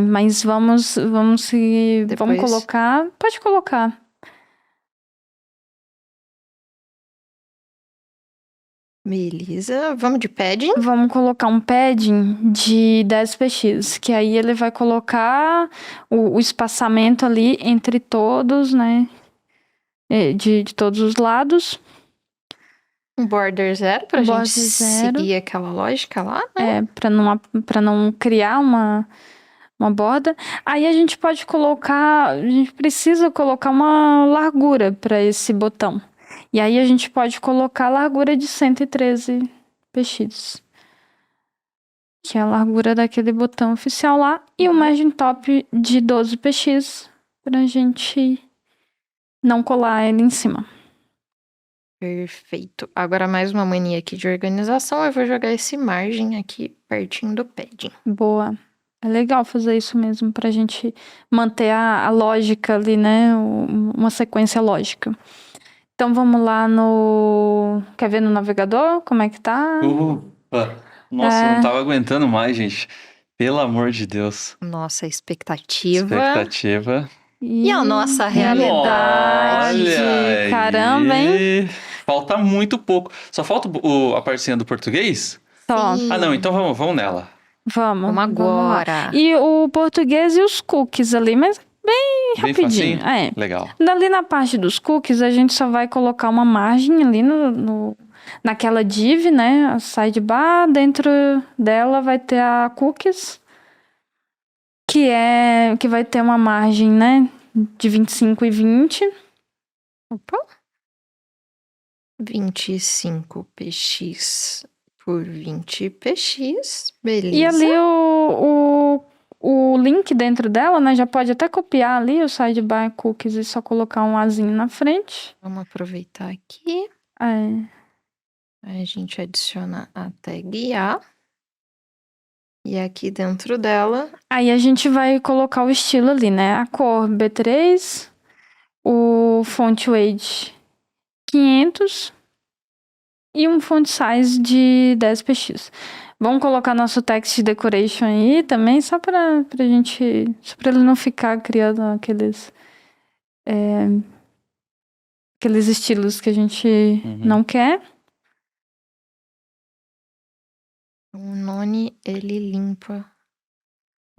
Mas vamos seguir. Depois... Vamos colocar. Pode colocar. Beleza. Vamos de padding? Vamos colocar um padding de 10 px, que aí ele vai colocar o espaçamento ali entre todos, né? De todos os lados. Um border 0 pra Border gente 0. seguir aquela lógica lá, né? Pra não criar uma borda. Aí a gente pode colocar, a gente precisa colocar uma largura para esse botão. E aí a gente pode colocar a largura de 113 px. Que é a largura daquele botão oficial lá. E o margin top de 12 px pra gente não colar ele em cima. Perfeito. Agora mais uma mania aqui de organização. Eu vou jogar esse margem aqui pertinho do padding. Boa. É legal fazer isso mesmo, pra gente manter a lógica ali, né? Uma sequência lógica. Então vamos lá no... Quer ver no navegador? Como é que tá? Nossa, não tava aguentando mais, gente. Pelo amor de Deus. Nossa, expectativa. E a nossa realidade. Olha Caramba, hein? Falta muito pouco. Só falta a partezinha do português? Só. Sim. Ah, não, então vamos nela. Vamos Vamos lá. agora. E o português e os cookies ali, mas bem Bem rapidinho. facinho? Legal. Dali na parte dos cookies, a gente só vai colocar uma margem ali naquela div, né? A sidebar, dentro dela vai ter a cookies, que vai ter uma margem, né? De 25 e 20. Opa. 25 px por 20 px. Beleza. E ali o link dentro dela, né? Já pode até copiar ali o sidebar cookies e só colocar um azinho na frente. Vamos aproveitar aqui. É. Aí a gente adiciona a tag A. E aqui dentro dela, Aí a gente vai colocar o estilo ali, né? A cor B3, o font weight 500 e um font size de 10 px. Vamos colocar nosso text decoration aí também, só pra gente... Só pra ele não ficar criando aqueles estilos que a gente não quer. o Noni, ele limpa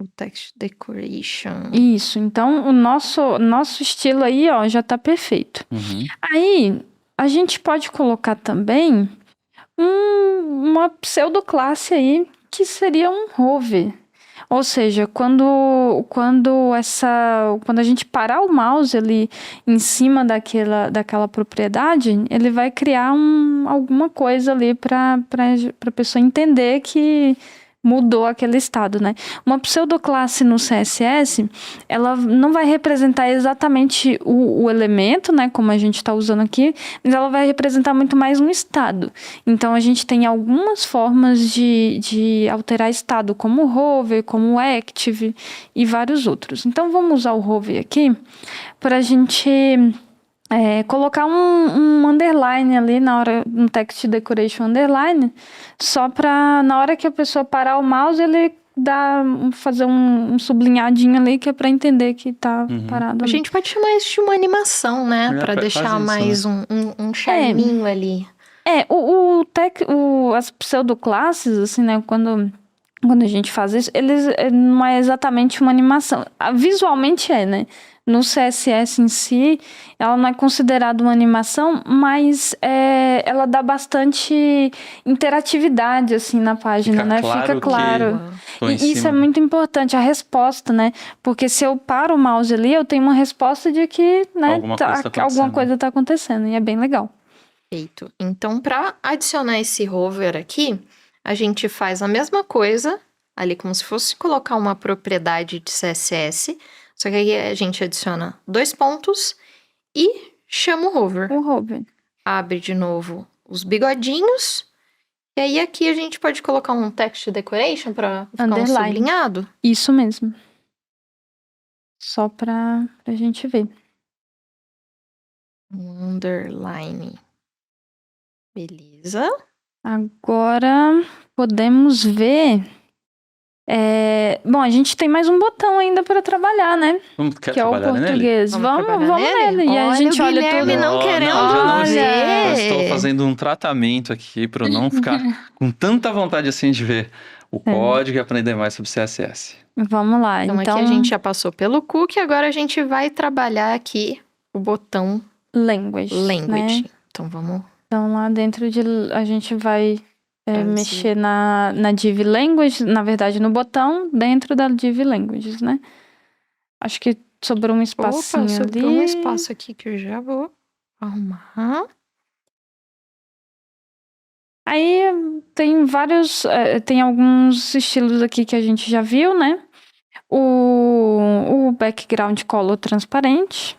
o text decoration. Isso, então o nosso estilo aí, ó, já tá perfeito. Aí, a gente pode colocar também uma pseudoclasse aí, que seria um hover. Ou seja, quando a gente parar o mouse ali em cima daquela propriedade, ele vai criar alguma coisa ali para a pessoa entender que mudou aquele estado, né? Uma pseudoclasse no CSS, ela não vai representar exatamente o elemento, né? Como a gente está usando aqui, mas ela vai representar muito mais um estado. Então, a gente tem algumas formas de alterar estado, como o hover, como o active e vários outros. Então, vamos usar o hover aqui para a gente... colocar um underline ali na hora, um text decoration underline, só pra na hora que a pessoa parar o mouse, ele fazer um sublinhadinho ali, que é pra entender que tá parado A ali. gente pode chamar isso de uma animação, né? Pra deixar mais um charminho ali. As pseudoclasses, assim, né, quando a gente faz isso, eles não é exatamente uma animação. Visualmente né? No CSS em si, ela não é considerada uma animação, mas ela dá bastante interatividade, assim, na página, né? Fica claro. E isso é muito importante, a resposta, né? Porque se eu paro o mouse ali, eu tenho uma resposta de que, né, alguma coisa tá acontecendo, e é bem legal. Perfeito. Então, para adicionar esse hover aqui, a gente faz a mesma coisa, ali como se fosse colocar uma propriedade de CSS, só que aí a gente adiciona 2 pontos e chama o hover. O hover. Abre de novo os bigodinhos, e aí aqui a gente pode colocar um text decoration para ficar underline. Um sublinhado. Isso mesmo. Só pra gente ver. Um underline. Beleza. Agora podemos ver. Bom, a gente tem mais um botão ainda para trabalhar, né? Que é o português. Vamos nele. E a gente olha tudo. Não querendo ver. Eu estou fazendo um tratamento aqui para não ficar com tanta vontade assim de ver o código e aprender mais sobre CSS. Vamos lá. Então aqui a gente já passou pelo cookie, agora a gente vai trabalhar aqui o botão Language. Né? Então vamos. Então lá dentro a gente vai mexer na div language, na verdade no botão dentro da div languages, né? Acho que sobrou um espacinho ali. Sobrou um espaço aqui que eu já vou arrumar. Aí tem alguns estilos aqui que a gente já viu, né? O background color transparente.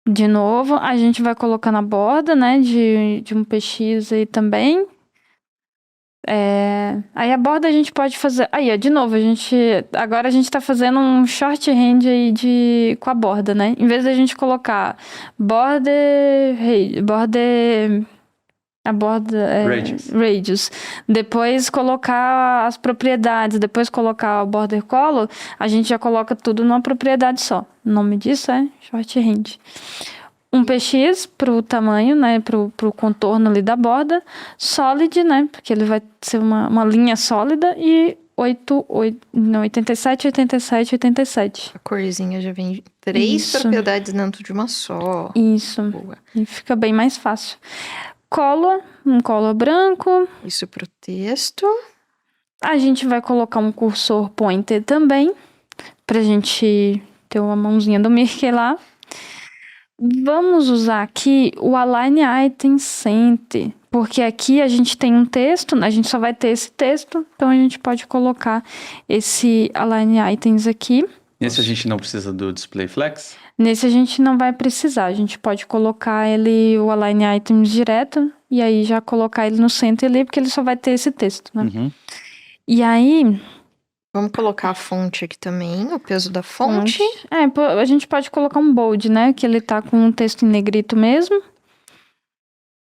De novo, a gente vai colocar na borda, né, de um PX aí também. Aí a borda a gente pode fazer... Aí, ó, de novo, agora a gente tá fazendo um shorthand aí com a borda, né? Em vez da gente colocar border A borda Radius. Depois colocar as propriedades, depois colocar o border color, a gente já coloca tudo numa propriedade só. O nome disso é shorthand. Um px pro tamanho, né, pro contorno ali da borda. Solid, né, porque ele vai ser uma linha sólida. E 87, 87, 87. A corzinha já vem 3 propriedades dentro de uma só. Isso. Boa. E fica bem mais fácil. Color, um color branco. Isso pro texto. A gente vai colocar um cursor pointer também, pra gente ter uma mãozinha do Mickey lá. Vamos usar aqui o Align Item Center, porque aqui a gente tem um texto, a gente só vai ter esse texto, então a gente pode colocar esse Align Items aqui. Nesse a gente não precisa do Display Flex? Nesse a gente não vai precisar, a gente pode colocar o Align Items direto, e aí já colocar ele no center ali, porque ele só vai ter esse texto, né? Uhum. E aí... Vamos colocar a fonte aqui também, o peso da fonte. A gente pode colocar um bold, né? Que ele tá com um texto em negrito mesmo.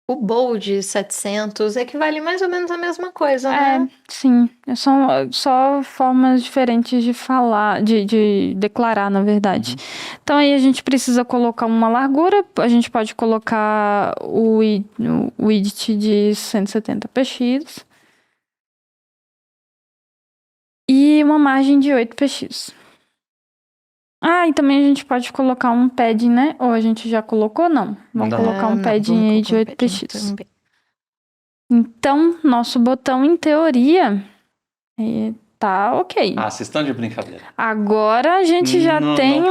O bold 700 equivale mais ou menos a mesma coisa, né? Sim. São só formas diferentes de falar, de declarar, na verdade. Então aí a gente precisa colocar uma largura. A gente pode colocar o width de 170px. E uma margem de 8px. E também a gente pode colocar um padding, né? Ou a gente já colocou? Não. Vamos colocar um padding aí de 8px. Então, nosso botão, em teoria, tá ok. Vocês estão de brincadeira. Agora a gente já tem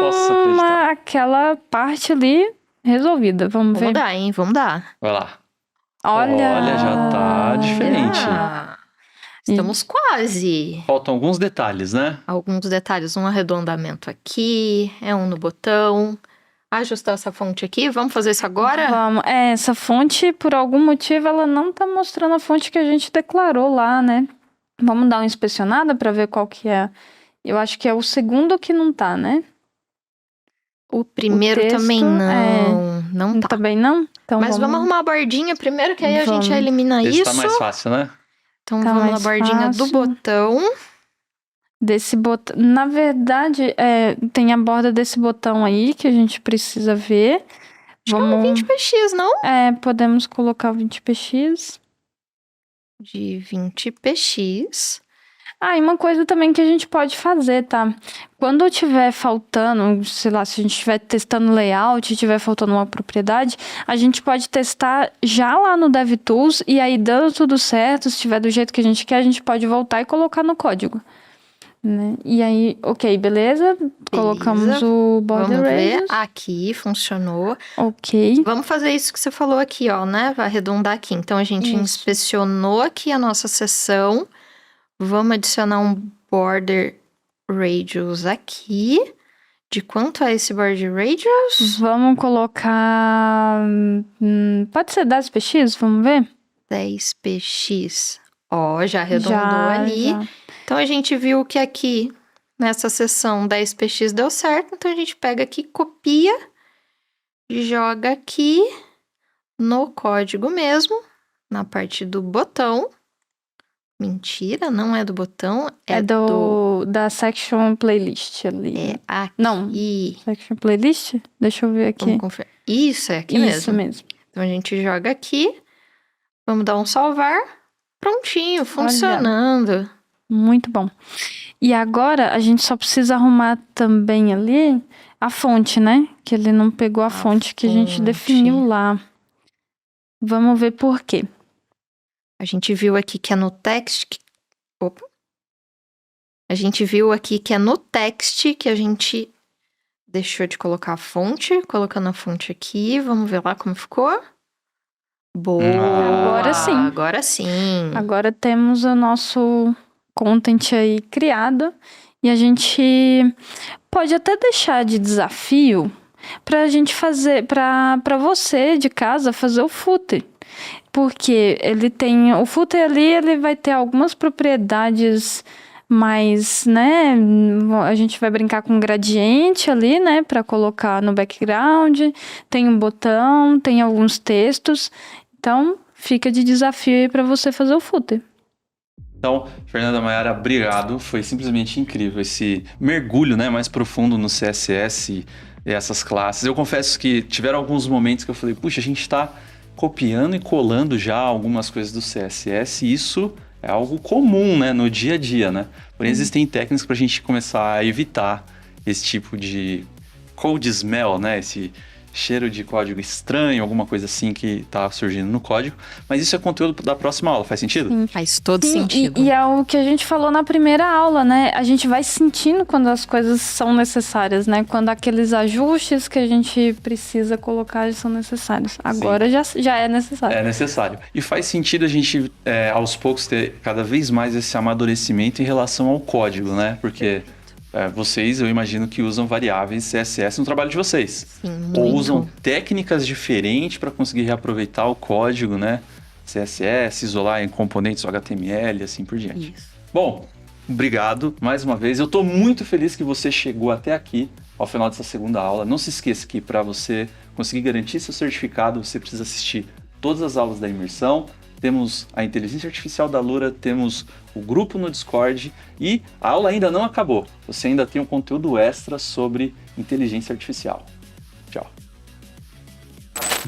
aquela parte ali resolvida. Vamos ver. Vamos dar, hein? Vamos dar. Vai lá. Olha, já tá diferente. Estamos quase. Faltam alguns detalhes, né? Alguns detalhes. Um arredondamento aqui, um no botão. Ajustar essa fonte aqui. Vamos fazer isso agora? Vamos. Essa fonte, por algum motivo, ela não tá mostrando a fonte que a gente declarou lá, né? Vamos dar uma inspecionada pra ver qual que é. Eu acho que é o segundo que não tá, né? O primeiro texto, também não. Não tá. Também não? Então mas vamos arrumar a bordinha primeiro, que aí a gente elimina isso. Tá mais fácil, né? Então vamos na bordinha do botão. Desse botão. Na verdade, tem a borda desse botão aí que a gente precisa ver. Vamos... 20px, não? Podemos colocar 20px. De 20px. E uma coisa também que a gente pode fazer, tá? Quando tiver faltando, sei lá, se a gente estiver testando layout e tiver faltando uma propriedade, a gente pode testar já lá no DevTools e aí dando tudo certo, se estiver do jeito que a gente quer, a gente pode voltar e colocar no código. Né? E aí, ok, beleza? Colocamos o border radius. Aqui, funcionou. Ok. Vamos fazer isso que você falou aqui, ó, né? Vai arredondar aqui. Então, a gente inspecionou aqui a nossa seção. Vamos adicionar um border radius aqui. De quanto é esse border radius? Vamos colocar... pode ser 10px? Vamos ver? 10px. Ó, já arredondou ali. Já. Então, a gente viu que aqui, nessa seção 10px deu certo. Então, a gente pega aqui, copia, joga aqui no código mesmo, na parte do botão. Mentira, não é do botão, é da section playlist ali. É aqui. Não, section playlist? Deixa eu ver aqui. Vamos conferir. Isso, é aqui mesmo. Isso mesmo. Então, a gente joga aqui, vamos dar um salvar, prontinho, funcionando. Olha, muito bom. E agora, a gente só precisa arrumar também ali a fonte, né? Que ele não pegou a fonte que a gente definiu lá. Vamos ver por quê. A gente viu aqui que é no text... Opa! A gente viu aqui que é no text que a gente deixou de colocar a fonte. Colocando a fonte aqui, vamos ver lá como ficou. Boa! Agora sim. Agora sim. Agora temos o nosso content aí criado. E a gente pode até deixar de desafio pra gente fazer... Pra você de casa fazer o footer. Porque ele tem... O footer ali, ele vai ter algumas propriedades mais, né? A gente vai brincar com gradiente ali, né? Pra colocar no background. Tem um botão, tem alguns textos. Então, fica de desafio aí para você fazer o footer. Então, Fernanda, Mayara, obrigado. Foi simplesmente incrível esse mergulho, né, mais profundo no CSS e essas classes. Eu confesso que tiveram alguns momentos que eu falei, puxa, a gente está copiando e colando já algumas coisas do CSS e isso é algo comum, né, no dia a dia, né? Porém, existem técnicas para a gente começar a evitar esse tipo de code smell, né, esse cheiro de código estranho, alguma coisa assim que tá surgindo no código. Mas isso é conteúdo da próxima aula, faz sentido? Sim. Faz todo Sim, sentido. E é o que a gente falou na primeira aula, né? A gente vai sentindo quando as coisas são necessárias, né? Quando aqueles ajustes que a gente precisa colocar são necessários. Agora já é necessário. É necessário. E faz sentido a gente, aos poucos, ter cada vez mais esse amadurecimento em relação ao código, né? Porque vocês, eu imagino que usam variáveis CSS no trabalho de vocês. Sim, Ou muito. usam técnicas diferentes para conseguir reaproveitar o código, né? CSS, isolar em componentes HTML e assim por diante. Isso. Bom, obrigado mais uma vez. Eu estou muito feliz que você chegou até aqui, ao final dessa segunda aula. Não se esqueça que para você conseguir garantir seu certificado, você precisa assistir todas as aulas da imersão. Temos a inteligência artificial da Lura, temos o grupo no Discord e a aula ainda não acabou. Você ainda tem um conteúdo extra sobre inteligência artificial. Tchau.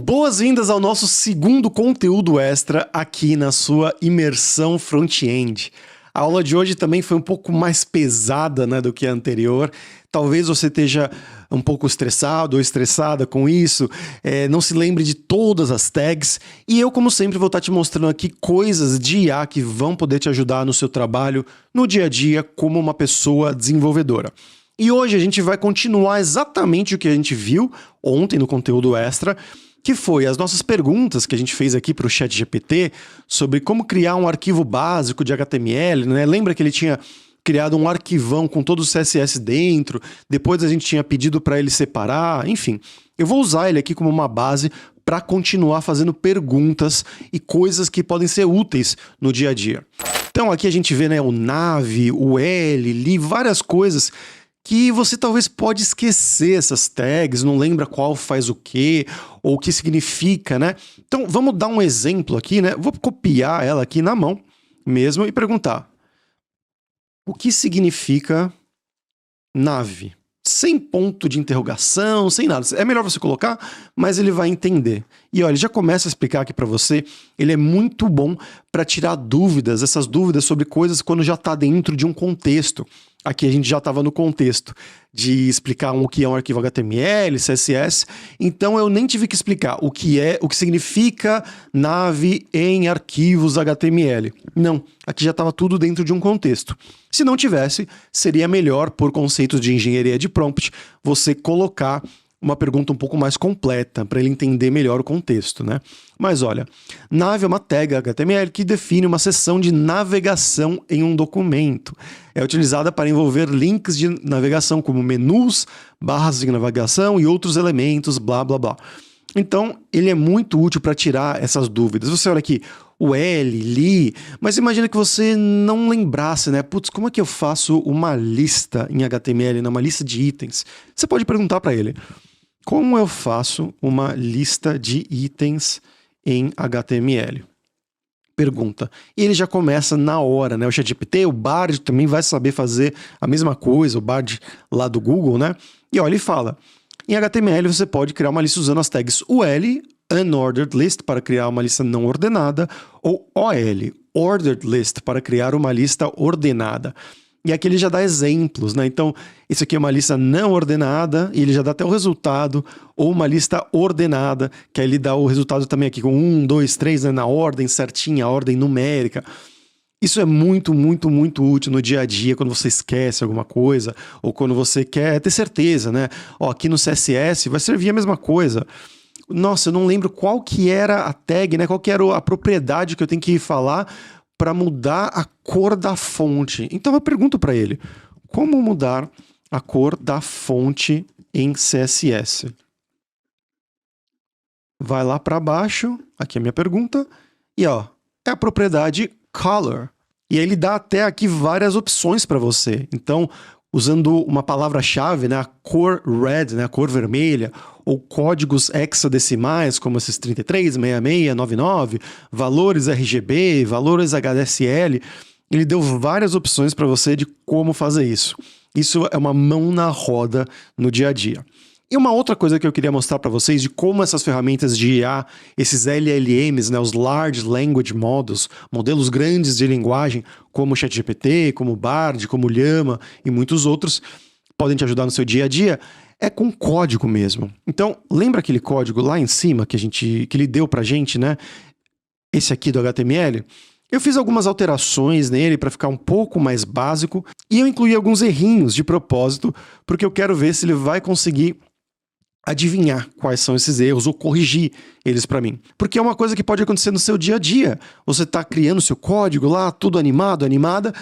Boas-vindas ao nosso segundo conteúdo extra aqui na sua imersão front-end. A aula de hoje também foi um pouco mais pesada, né, do que a anterior. Talvez você esteja um pouco estressado ou estressada com isso, não se lembre de todas as tags. E eu, como sempre, vou estar te mostrando aqui coisas de IA que vão poder te ajudar no seu trabalho, no dia a dia, como uma pessoa desenvolvedora. E hoje a gente vai continuar exatamente o que a gente viu ontem no conteúdo extra, que foi as nossas perguntas que a gente fez aqui para o ChatGPT sobre como criar um arquivo básico de HTML, né? Lembra que ele tinha criado um arquivão com todo o CSS dentro, depois a gente tinha pedido para ele separar, enfim. Eu vou usar ele aqui como uma base para continuar fazendo perguntas e coisas que podem ser úteis no dia a dia. Então aqui a gente vê, né, o nav, o L, li, várias coisas que você talvez pode esquecer essas tags, não lembra qual faz o quê, ou o que significa, né? Então, vamos dar um exemplo aqui, né? Vou copiar ela aqui na mão mesmo e perguntar: o que significa nave? Sem ponto de interrogação, sem nada. É melhor você colocar, mas ele vai entender. E olha, ele já começa a explicar aqui para você. Ele é muito bom para tirar dúvidas, essas dúvidas sobre coisas quando já está dentro de um contexto. Aqui a gente já estava no contexto de explicar o que é um arquivo HTML, CSS, então eu nem tive que explicar o que significa nave em arquivos HTML. Não, aqui já estava tudo dentro de um contexto. Se não tivesse, seria melhor, por conceitos de engenharia de prompt, você colocar uma pergunta um pouco mais completa, para ele entender melhor o contexto, né? Mas olha, nave é uma tag HTML que define uma seção de navegação em um documento. É utilizada para envolver links de navegação, como menus, barras de navegação e outros elementos, blá, blá, blá. Então, ele é muito útil para tirar essas dúvidas. Você olha aqui, o L, li, mas imagina que você não lembrasse, né? Putz, como é que eu faço uma lista em HTML, uma lista de itens? Você pode perguntar para ele: como eu faço uma lista de itens em HTML? Pergunta. E ele já começa na hora, né? O ChatGPT, o Bard também vai saber fazer a mesma coisa, o Bard lá do Google, né? E olha, ele fala: em HTML você pode criar uma lista usando as tags UL, Unordered List, para criar uma lista não ordenada, ou OL, Ordered List, para criar uma lista ordenada. E aqui ele já dá exemplos, né? Então, isso aqui é uma lista não ordenada, e ele já dá até o resultado, ou uma lista ordenada, que aí ele dá o resultado também aqui com 1, 2, 3, né? Na ordem certinha, a ordem numérica. Isso é muito, muito, muito útil no dia a dia, quando você esquece alguma coisa, ou quando você quer ter certeza, né? Ó, aqui no CSS vai servir a mesma coisa. Nossa, eu não lembro qual que era a tag, né? Qual que era a propriedade que eu tenho que falar para mudar a cor da fonte. Então eu pergunto para ele: como mudar a cor da fonte em CSS? Vai lá para baixo, aqui é a minha pergunta, e ó, é a propriedade color. E aí ele dá até aqui várias opções para você. Então, usando uma palavra-chave, né, a cor red, né, a cor vermelha, ou códigos hexadecimais, como esses 33, 66, 99, valores RGB, valores HDSL. Ele deu várias opções para você de como fazer isso. Isso é uma mão na roda no dia a dia. E uma outra coisa que eu queria mostrar para vocês de como essas ferramentas de IA, esses LLMs, né, os Large Language Models, modelos grandes de linguagem, como o ChatGPT, como o Bard, como o Llama e muitos outros, podem te ajudar no seu dia a dia, é com código mesmo. Então, lembra aquele código lá em cima que ele deu pra gente, né? Esse aqui do HTML? Eu fiz algumas alterações nele para ficar um pouco mais básico e eu incluí alguns errinhos de propósito, porque eu quero ver se ele vai conseguir adivinhar quais são esses erros ou corrigir eles para mim. Porque é uma coisa que pode acontecer no seu dia a dia. Você está criando seu código lá, tudo animado, animada,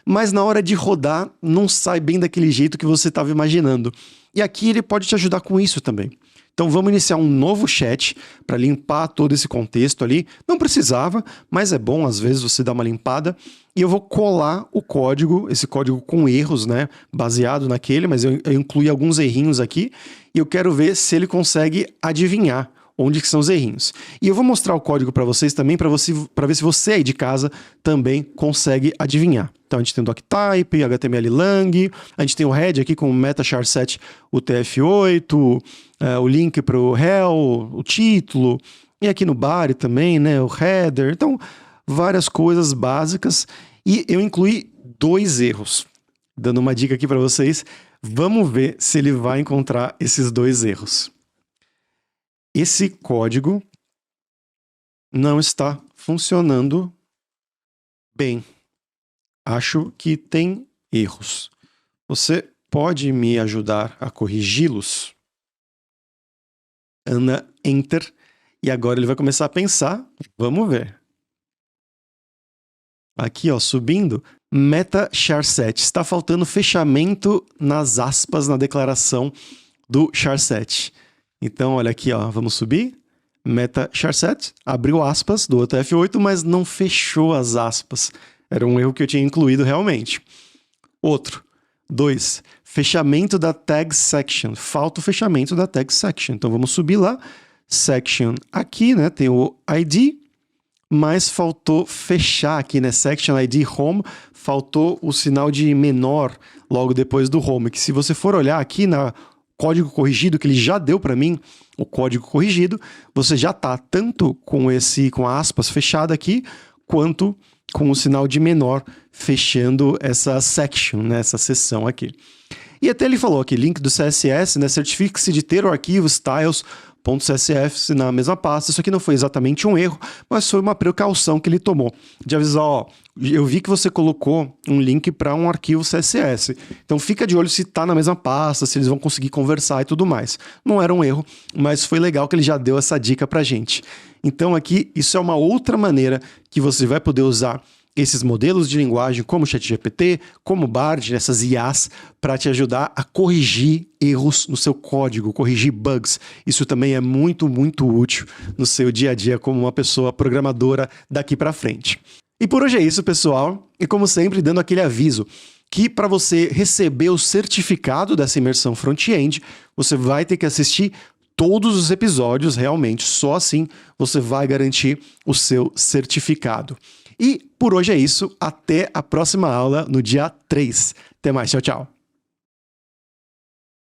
mas na hora de rodar não sai bem daquele jeito que você estava imaginando. E aqui ele pode te ajudar com isso também. Então vamos iniciar um novo chat para limpar todo esse contexto ali. Não precisava, mas é bom às vezes você dar uma limpada. E eu vou colar o código, esse código com erros, né? Baseado naquele, mas eu incluí alguns errinhos aqui. E eu quero ver se ele consegue adivinhar onde que são os errinhos. E eu vou mostrar o código para vocês também, para ver se você aí de casa também consegue adivinhar. Então a gente tem o doctype, HTML lang, a gente tem o head aqui com o meta_char_set UTF-8, o link para o rel, o título, e aqui no body também, né, o header. Então, várias coisas básicas. E eu incluí 2 erros. Dando uma dica aqui para vocês, vamos ver se ele vai encontrar esses 2 erros. Esse código não está funcionando bem. Acho que tem erros. Você pode me ajudar a corrigi-los? Ana, enter. E agora ele vai começar a pensar. Vamos ver. Aqui, ó, subindo. Meta_char_set. Está faltando fechamento nas aspas na declaração do char_set. Então, olha aqui, ó, vamos subir. Meta_char_set. Abriu aspas do UTF-8, mas não fechou as aspas. Era um erro que eu tinha incluído realmente. Outro. 2. Fechamento da tag section. Falta o fechamento da tag section. Então vamos subir lá. Section aqui, né? Tem o ID, mas faltou fechar aqui, né? Section ID home. Faltou o sinal de menor logo depois do home. Que se você for olhar aqui na código corrigido que ele já deu para mim, o código corrigido, você já tá tanto com a aspas fechada aqui, quanto com o sinal de menor fechando essa section, né, essa seção aqui. E até ele falou aqui, link do CSS, né, certifique-se de ter o arquivo styles.csf na mesma pasta. Isso aqui não foi exatamente um erro, mas foi uma precaução que ele tomou. De avisar, ó, eu vi que você colocou um link para um arquivo CSS. Então fica de olho se está na mesma pasta, se eles vão conseguir conversar e tudo mais. Não era um erro, mas foi legal que ele já deu essa dica pra gente. Então aqui, isso é uma outra maneira que você vai poder usar esses modelos de linguagem como o ChatGPT, como o Bard, essas IAs, para te ajudar a corrigir erros no seu código, corrigir bugs. Isso também é muito, muito útil no seu dia a dia como uma pessoa programadora daqui para frente. E por hoje é isso, pessoal. E como sempre, dando aquele aviso que para você receber o certificado dessa imersão front-end, você vai ter que assistir todos os episódios realmente. Só assim você vai garantir o seu certificado. E por hoje é isso. Até a próxima aula no dia 3. Até mais. Tchau, tchau.